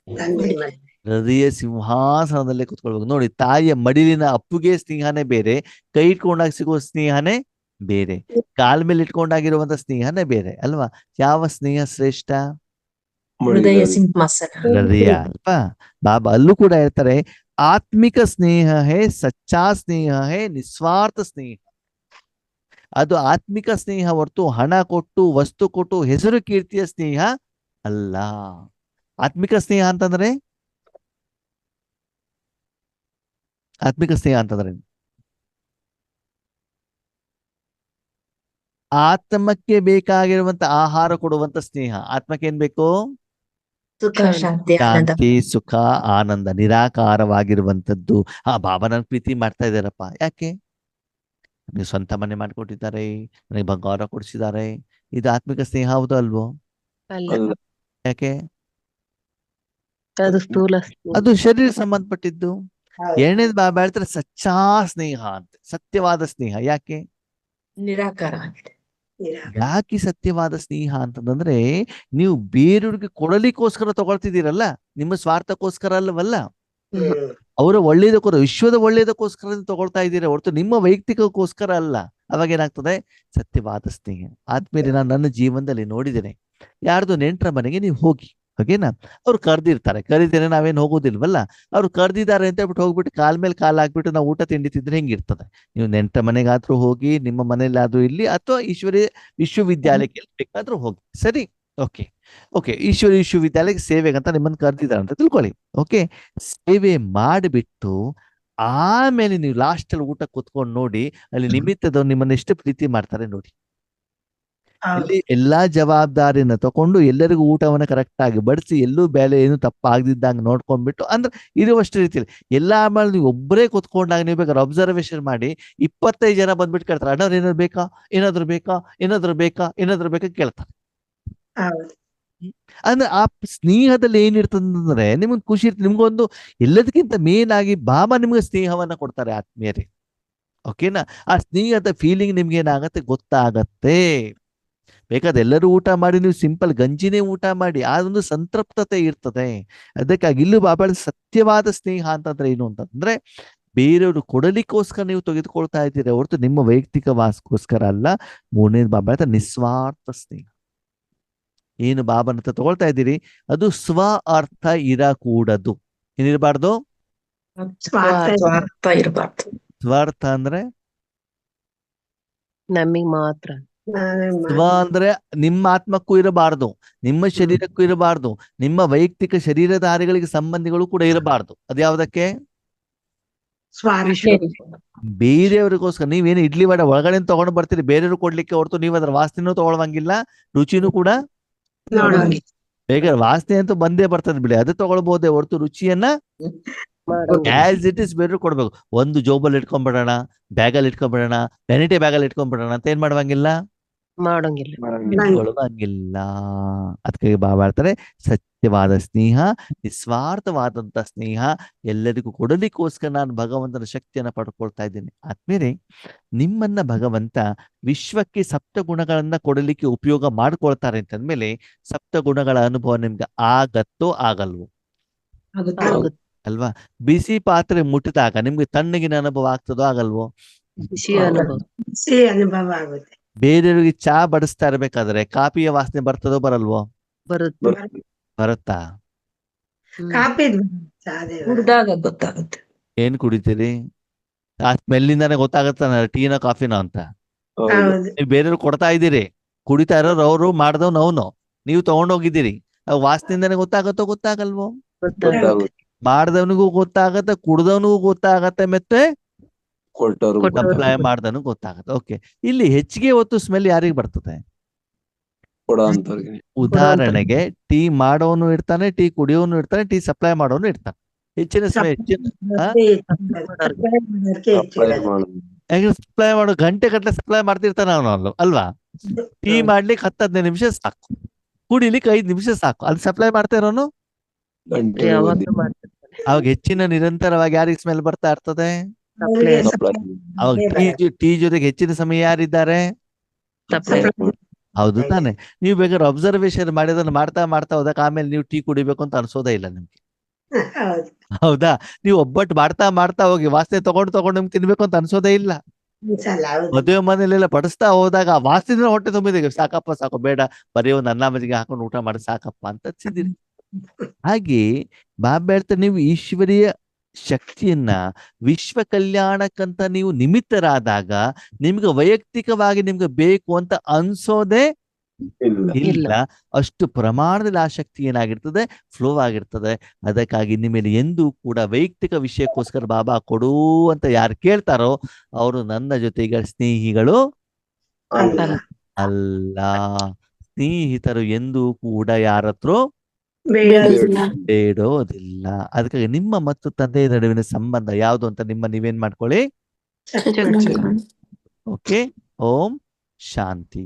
ತಂದೆ ಮನೆ ಹೃದಯ ಸಿಂಹಾಸನದಲ್ಲೇ ಕುತ್ಕೊಳ್ಬೇಕು. ನೋಡಿ, ತಾಯಿಯ ಮಡಿಲಿನ ಅಪ್ಪುಗೆ ಸ್ನೇಹನೇ ಬೇರೆ, ಕೈ ಇಟ್ಕೊಂಡಾಗ ಸಿಗುವ ಸ್ನೇಹನೇ ಬೇರೆ, ಕಾಲ್ ಮೇಲೆ ಇಟ್ಕೊಂಡಾಗಿರುವಂತ ಸ್ನೇಹನೇ ಬೇರೆ ಅಲ್ವಾ? ಯಾವ ಸ್ನೇಹ ಶ್ರೇಷ್ಠ? ಹೃದಯ ಮಡಿಲಲ್ಲಿ. ಸಿಂಹಾಸನ. ಹೃದಯ ಅಲ್ವಾ? ಬಾಬಾ ಅಲ್ಲೂ ಕೂಡ ಹೇಳ್ತಾರೆ, ಆತ್ಮಿಕ ಸ್ನೇಹ ಹೇ, ಸಚ್ಚಾ ಸ್ನೇಹ ಹೇ, ನಿಸ್ವಾರ್ಥ ಸ್ನೇಹ. ಅದು ಆತ್ಮಿಕ ಸ್ನೇಹ ಹೊರತು ಹಣ ಕೊಟ್ಟು, ವಸ್ತು ಕೊಟ್ಟು, ಹೆಸರು ಕೀರ್ತಿಯ ಸ್ನೇಹ ಅಲ್ಲ. ಆತ್ಮಿಕ ಸ್ನೇಹ ಅಂತಂದ್ರೆ, ಆತ್ಮಿಕ ಸ್ನೇಹ ಅಂತಂದ್ರೆ ಆತ್ಮಕ್ಕೆ ಬೇಕಾಗಿರುವಂತ ಆಹಾರ ಕೊಡುವಂತ ಸ್ನೇಹ. ಆತ್ಮಕ್ಕೆ ಏನ್ ಬೇಕು? ಸುಖ ಶಾಂತಿ ಆನಂದ. ಶಾಂತಿ, ಸುಖ, ಆನಂದ, ನಿರಾಕಾರವಾಗಿರುವಂತದ್ದು. ಬಾಬಾ ನನ್ ಪ್ರೀತಿ ಮಾಡ್ತಾ ಇದ್ದಾರಪ್ಪ. ಯಾಕೆ? ನನಗೆ ಸ್ವಂತ ಮನೆ ಮಾಡಿಕೊಟ್ಟಿದ್ದಾರೆ, ನನಗೆ ಬಂಗಾರ ಕೊಡಿಸಿದ್ದಾರೆ. ಇದು ಆತ್ಮಿಕ ಸ್ನೇಹ ಹೌದು ಅಲ್ವೋ? ಅಲ್ಲ, ಅಲ್ಲ. ಯಾಕೆ? ಅದು ಸ್ಥೂಲ ಸ್ನೇಹ. ಅದು ಶರೀರ ಸಂಬಂಧಪಟ್ಟಿದ್ದು. ಹೌದು. ಎರಡನೇದು ಬಾಬಾ ಹೇಳ್ತಾರೆ ಸಚ್ಚಾ ಸ್ನೇಹ ಅಂತ, ಸತ್ಯವಾದ ಸ್ನೇಹ. ಯಾಕೆ? ನಿರಾಕಾರ. ಯಾಕೆ ಸತ್ಯವಾದ ಸ್ನೇಹ ಅಂತಂದ್ರೆ, ನೀವು ಬೇರೆಯವ್ರಿಗೆ ಕೊಡಲಿಕ್ಕೋಸ್ಕರ ತಗೊಳ್ತಿದ್ದೀರಲ್ಲ, ನಿಮ್ಮ ಸ್ವಾರ್ಥಕ್ಕೋಸ್ಕರ ಅಲ್ಲವಲ್ಲ. ಅವರ ಒಳ್ಳೇದಕ್ಕೋಸ್ಕರ, ವಿಶ್ವದ ಒಳ್ಳೇದಕ್ಕೋಸ್ಕರ ತಗೊಳ್ತಾ ಇದ್ದೀರಾ ಹೊರತು ನಿಮ್ಮ ವೈಯಕ್ತಿಕಕ್ಕೋಸ್ಕರ ಅಲ್ಲ. ಅವಾಗ ಏನಾಗ್ತದೆ? ಸತ್ಯವಾದ ಸ್ನೇಹ. ಆದ್ಮೇಲೆ ನಾನು ನನ್ನ ಜೀವನದಲ್ಲಿ ನೋಡಿದ್ದೇನೆ, ಯಾರ್ದು ನೆಂಟರ ಮನೆಗೆ ನೀವು ಹೋಗಿ, ಹಾಗೇನಾ, ಅವ್ರು ಕರೆದಿರ್ತಾರೆ, ಕರೀತೇನೆ ನಾವೇನು ಹೋಗೋದಿಲ್ವಲ್ಲ. ಅವ್ರು ಕರೆದಿದ್ದಾರೆ ಅಂತ ಹೇಳ್ಬಿಟ್ಟು ಹೋಗ್ಬಿಟ್ಟು ಕಾಲ್ ಮೇಲೆ ಕಾಲ್ ಹಾಕ್ಬಿಟ್ಟು ನಾವು ಊಟ ತಿಂಡಿ ತಿಂದ್ರೆ ಹೆಂಗಿರ್ತದೆ? ನೀವು ನೆಂಟರ ಮನೆಗಾದ್ರೂ ಹೋಗಿ, ನಿಮ್ಮ ಮನೇಲಾದ್ರೂ ಇಲ್ಲಿ, ಅಥವಾ ಈಶ್ವರಿ ವಿಶ್ವವಿದ್ಯಾಲಯಕ್ಕೆ ಬೇಕಾದ್ರೂ ಹೋಗಿ, ಸರಿ, ಓಕೆ ಓಕೆ, ಈಶ್ವರಿ ವಿಶ್ವವಿದ್ಯಾಲಯಕ್ಕೆ ಸೇವೆಗಂತ ನಿಮ್ಮನ್ನು ಕರೆದಿದ್ದಾರೆ ಅಂತ ತಿಳ್ಕೊಳ್ಳಿ. ಓಕೆ, ಸೇವೆ ಮಾಡಿಬಿಟ್ಟು ಆಮೇಲೆ ನೀವು ಲಾಸ್ಟ್ ಅಲ್ಲಿ ಊಟ ಕೂತ್ಕೊಂಡು ನೋಡಿ, ಅಲ್ಲಿ ನಿಮಿತ್ತದವ್ರು ನಿಮ್ಮನ್ನ ಎಷ್ಟು ಪ್ರೀತಿ ಮಾಡ್ತಾರೆ ನೋಡಿ. ಹೌದು ಇಲ್ಲಿ ಎಲ್ಲಾ ಜವಾಬ್ದಾರಿನ ತಕೊಂಡು ಎಲ್ಲರಿಗೂ ಊಟವನ್ನ ಕರೆಕ್ಟ್ ಆಗಿ ಬಡಿಸಿ ಎಲ್ಲೂ ಬೇಲೆ ಏನು ತಪ್ಪಾಗದಿದ್ದಂಗೆ ನೋಡ್ಕೊಂಡ್ಬಿಟ್ಟು ಅಂದ್ರೆ ಇರುವಷ್ಟು ರೀತಿಯಲ್ಲಿ ಎಲ್ಲಾ ಆಮೇಲೆ ನೀವು ಒಬ್ಬರೇ ಕೂತ್ಕೊಂಡಾಗ ನೀವು ಬೇಕಾದ್ರೆ ಅಬ್ಸರ್ವೇಷನ್ ಮಾಡಿ 25 ಜನ ಬಂದ್ಬಿಟ್ಟು ಕೇಳ್ತಾರೆ, ಅಣ್ಣವ್ರು ಏನಾದ್ರು ಬೇಕಾ, ಏನಾದ್ರು ಬೇಕಾ, ಏನಾದ್ರು ಬೇಕಾ, ಏನಾದ್ರು ಬೇಕಾ ಕೇಳ್ತಾರೆ. ಹೌದು ಅಂದ್ರೆ ಆ ಸ್ನೇಹದಲ್ಲಿ ಏನಿರ್ತದಂದ್ರೆ ನಿಮ್ಗೆ ಖುಷಿ ಇರ್ತದೆ. ನಿಮ್ಗೊಂದು ಎಲ್ಲದಕ್ಕಿಂತ ಮೇನ್ ಆಗಿ ಬಾಬಾ ನಿಮ್ಗೆ ಸ್ನೇಹವನ್ನ ಕೊಡ್ತಾರೆ ಆತ್ಮೀಯರೇ. ಓಕೆನಾ? ಆ ಸ್ನೇಹದ ಫೀಲಿಂಗ್ ನಿಮ್ಗೆ ಏನಾಗತ್ತೆ ಗೊತ್ತಾಗತ್ತೆ. ಬೇಕಾದ್ರೆ ಎಲ್ಲರೂ ಊಟ ಮಾಡಿ ನೀವು ಸಿಂಪಲ್ ಗಂಜಿನೇ ಊಟ ಮಾಡಿ ಅದೊಂದು ಸಂತೃಪ್ತತೆ ಇರ್ತದೆ. ಅದಕ್ಕಾಗಿ ಇಲ್ಲೂ ಬಾಬಾ ಸತ್ಯವಾದ ಸ್ನೇಹ ಅಂತಂದ್ರೆ ಏನು ಅಂತಂದ್ರೆ ಬೇರೆಯವರು ಕೊಡಲಿಕ್ಕೋಸ್ಕರ ನೀವು ತೆಗೆದುಕೊಳ್ತಾ ಇದ್ದೀರಾ ಹೊರತು ನಿಮ್ಮ ವೈಯಕ್ತಿಕ ವಾಸಕ್ಕೋಸ್ಕರ ಅಲ್ಲ. ಮೂರನೇದು ಬಾಬಾ ಹೇಳ್ತಾರೆ ನಿಸ್ವಾರ್ಥ ಸ್ನೇಹ. ಏನು ಬಾಬನ ಹತ್ರ ತಗೊಳ್ತಾ ಇದ್ದೀರಿ ಅದು ಸ್ವ ಅರ್ಥ ಇರಕೂಡದು. ಏನಿರಬಾರ್ದು? ಸ್ವಾರ್ಥ ಇರಬಾರ್ದು. ಸ್ವಾರ್ಥ ಅಂದ್ರೆ ನಮಿಗ್ ಮಾತ್ರ. ಸ್ವ ಅಂದ್ರೆ ನಿಮ್ಮ ಆತ್ಮಕ್ಕೂ ಇರಬಾರ್ದು, ನಿಮ್ಮ ಶರೀರಕ್ಕೂ ಇರಬಾರ್ದು, ನಿಮ್ಮ ವೈಯಕ್ತಿಕ ಶರೀರಧಾರಿಗಳಿಗೆ ಸಂಬಂಧಿಗಳು ಕೂಡ ಇರಬಾರ್ದು. ಅದ್ಯಾವುದಕ್ಕೆ? ಬೇರೆಯವರಿಗೋಸ್ಕರ. ನೀವೇನು ಇಡ್ಲಿ ವಡೆ ಒಳಗಡೆ ತಗೊಂಡು ಬರ್ತೀರಿ ಬೇರೆಯವ್ರು ಕೊಡ್ಲಿಕ್ಕೆ ಹೊರತು ನೀವು ಅದ್ರ ವಾಸನೆನೂ ತಗೊಳ್ವಂಗಿಲ್ಲ, ರುಚಿನೂ ಕೂಡ ಬೇಕಾದ್ರೆ ವಾಸನೆ ಅಂತೂ ಬಂದೇ ಬರ್ತದೆ ಬಿಡಿ, ಅದು ತಗೊಳ್ಬಹುದೇ ಹೊರತು ರುಚಿಯನ್ನ ಆಸ್ ಇಟ್ ಇಸ್ ಬೇರೆ ಕೊಡ್ಬೇಕು. ಒಂದು ಜೋಬಲ್ಲಿ ಇಟ್ಕೊಂಡ್ಬಿಡೋಣ, ಬ್ಯಾಗಲ್ಲಿ ಇಟ್ಕೊಂಡ್ಬಿಡೋಣ, ವ್ಯಾನಿಟಿ ಬ್ಯಾಗಲ್ಲಿ ಇಟ್ಕೊಂಡ್ಬಿಡೋಣ ಅಂತ ಏನ್ ಮಾಡುವಂಗಿಲ್ಲ, ಇಟ್ಕೊಳ್ಳುವಂಗಿಲ್ಲ. ಅದಕ್ಕೆ ಬಾಬಾ ಹೇಳ್ತಾರೆ ಸತ್ಯವಾದ ಸ್ನೇಹ, ನಿಸ್ವಾರ್ಥವಾದಂತ ಸ್ನೇಹ, ಎಲ್ಲರಿಗೂ ಕೊಡಲಿಕ್ಕೋಸ್ಕರ ನಾನು ಭಗವಂತನ ಶಕ್ತಿಯನ್ನ ಪಡ್ಕೊಳ್ತಾ ಇದ್ದೇನೆ. ಆದ್ಮೇಲೆ ನಿಮ್ಮನ್ನ ಭಗವಂತ ವಿಶ್ವಕ್ಕೆ ಸಪ್ತ ಗುಣಗಳನ್ನ ಕೊಡಲಿಕ್ಕೆ ಉಪಯೋಗ ಮಾಡ್ಕೊಳ್ತಾರೆ ಅಂತಂದ್ಮೇಲೆ ಸಪ್ತ ಗುಣಗಳ ಅನುಭವ ನಿಮ್ಗೆ ಆಗತ್ತೋ ಆಗಲ್ವೋ? ಅಲ್ವಾ? ಬಿಸಿ ಪಾತ್ರೆ ಮುಟ್ಟಿದಾಗ ನಿಮ್ಗೆ ತಣ್ಣಗಿನ ಅನುಭವ ಆಗ್ತದೋ ಆಗಲ್ವೋ? ಅನುಭವ ಆಗುತ್ತೆ. ಬೇರೆಯವ್ರಿಗೆ ಚಾ ಬಡಿಸ್ತಾ ಇರ್ಬೇಕಾದ್ರೆ ಕಾಫಿಯ ವಾಸನೆ ಬರ್ತದೋ ಬರಲ್ವೋ? ಬರುತ್ತಾ? ಕಾಪಿ ಕುಡ್ದಾಗ ಗೊತ್ತಾಗುತ್ತೆ. ಏನ್ ಕುಡಿತೀರಿ? ಆ ಸ್ಮೆಲ್ಲಿಂದಾನೆ ಗೊತ್ತಾಗತ್ತ ಟೀನೋ ಕಾಫಿನೋ ಅಂತ. ಹೌದು ನೀವು ಬೇರೆಯವ್ರು ಕೊಡ್ತಾ ಇದ್ದೀರಿ, ಕುಡಿತಾ ಇರೋರು ಅವರು, ಮಾಡ್ದವ್ನು ಅವನು, ನೀವು ತಗೊಂಡೋಗಿದ್ದೀರಿ, ವಾಸನೆಯಿಂದಾನೆ ಗೊತ್ತಾಗತ್ತೋ ಗೊತ್ತಾಗಲ್ವೋ? ಮಾಡ್ದವನಿಗೂ ಗೊತ್ತಾಗತ್ತೆ, ಕುಡ್ದವನಿಗೂ ಗೊತ್ತಾಗತ್ತೆ, ಮತ್ತೆ ಸಪ್ಲೈ ಮಾಡ್ದವನು ಗೊತ್ತಾಗತ್ತೆ. ಓಕೆ, ಇಲ್ಲಿ ಹೆಚ್ಚಿಗೆ ಹೊತ್ತು ಸ್ಮೆಲ್ ಯಾರಿಗೆ ಬರ್ತದೆ? ಉದಾಹರಣೆಗೆ ಟೀ ಮಾಡೋನು ಇರ್ತಾನೆ, ಟೀ ಕುಡಿಯೋನು ಇರ್ತಾನೆ, ಟೀ ಸಪ್ಲೈ ಮಾಡೋನು ಇರ್ತಾನೆ. ಹೆಚ್ಚಿನ ಸಪ್ಲೈ ಮಾಡೋ ಗಂಟೆ ಗಟ್ಟಲೆ ಸಪ್ಲೈ ಮಾಡ್ತಿರ್ತಾನೆ ಅವನು ಅಲ್ವಾ? ಟೀ ಮಾಡ್ಲಿಕ್ಕೆ 10-15 ನಿಮಿಷ ಸಾಕು, ಕುಡಿಲಿಕ್ಕೆ 5 ನಿಮಿಷ ಸಾಕು. ಅಲ್ಲಿ ಸಪ್ಲೈ ಮಾಡ್ತಾ ಇರೋನು ಅವಾಗ ಹೆಚ್ಚಿನ ನಿರಂತರವಾಗಿ ಯಾರಿಗೆ ಸ್ಮೆಲ್ ಬರ್ತಾ ಇರ್ತದೆ? ಅವಾಗ ಟೀ ಜೊತೆಗೆ ಹೆಚ್ಚಿನ ಸಮಯ ಯಾರಿದ್ದಾರೆ? ಹೌದು ತಾನೆ? ನೀವು ಬೇಕಾದ್ರೆ ಅಬ್ಸರ್ವೇಷನ್ ಮಾಡಿದನ್ನು ಮಾಡ್ತಾ ಮಾಡ್ತಾ ಹೋದಾಗ ಆಮೇಲೆ ನೀವು ಟೀ ಕುಡಿಬೇಕು ಅಂತ ಅನ್ಸೋದೇ ಇಲ್ಲ ನಿಮ್ಗೆ. ಹೌದಾ? ನೀವು ಒಬ್ಬಟ್ಟು ಮಾಡ್ತಾ ಮಾಡ್ತಾ ಹೋಗಿ ವಾಸನೆ ತಗೊಂಡು ನಿಮ್ಗೆ ತಿನ್ಬೇಕು ಅಂತ ಅನ್ಸೋದೇ ಇಲ್ಲ. ಮದುವೆ ಮನೇಲೆಲ್ಲ ಬಡಿಸ್ತಾ ಹೋದಾಗ ಆ ವಾಸನೆ ಹೊಟ್ಟೆ ತುಂಬಿದೆ, ಸಾಕಪ್ಪ ಸಾಕು, ಬೇಡ ಬರೀ ಒಂದು ಅನ್ನ ಮಜ್ಜಿಗೆ ಹಾಕೊಂಡು ಊಟ ಮಾಡಿ ಸಾಕಪ್ಪ ಅಂತ ಹಚ್ಚಿದಿರಿ. ಹಾಗೆ ಬಾಬಾ ಹೇಳ್ತಾರೆ ನೀವು ಈಶ್ವರೀಯ ಶಕ್ತಿಯನ್ನ ವಿಶ್ವ ಕಲ್ಯಾಣಕ್ಕಂತ ನೀವು ನಿಮಿತ್ತರಾದಾಗ ನಿಮ್ಗೆ ವೈಯಕ್ತಿಕವಾಗಿ ನಿಮ್ಗೆ ಬೇಕು ಅಂತ ಅನ್ಸೋದೇ ಇಲ್ಲ. ಅಷ್ಟು ಪ್ರಮಾಣದಲ್ಲಿ ಆ ಶಕ್ತಿ ಏನಾಗಿರ್ತದೆ, ಫ್ಲೋ ಆಗಿರ್ತದೆ. ಅದಕ್ಕಾಗಿ ನಿಮ್ಮಲ್ಲಿ ಎಂದೂ ಕೂಡ ವೈಯಕ್ತಿಕ ವಿಷಯಕ್ಕೋಸ್ಕರ ಬಾಬಾ ಕೊಡು ಅಂತ ಯಾರು ಕೇಳ್ತಾರೋ ಅವರು ನನ್ನ ಜೊತೆಗೆ ಸ್ನೇಹಿಗಳು ಅಲ್ಲ. ಸ್ನೇಹಿತರು ಎಂದೂ ಕೂಡ ಯಾರತ್ರ ಬೇಡೋದಿಲ್ಲ. ಅದಕ್ಕಾಗಿ ನಿಮ್ಮ ಮತ್ತು ತಂದೆಯ ನಡುವಿನ ಸಂಬಂಧ ಯಾವುದು ಅಂತ ನೀವೇನ್ ಮಾಡ್ಕೊಳ್ಳಿ. ಓಕೆ, ಓಂ ಶಾಂತಿ.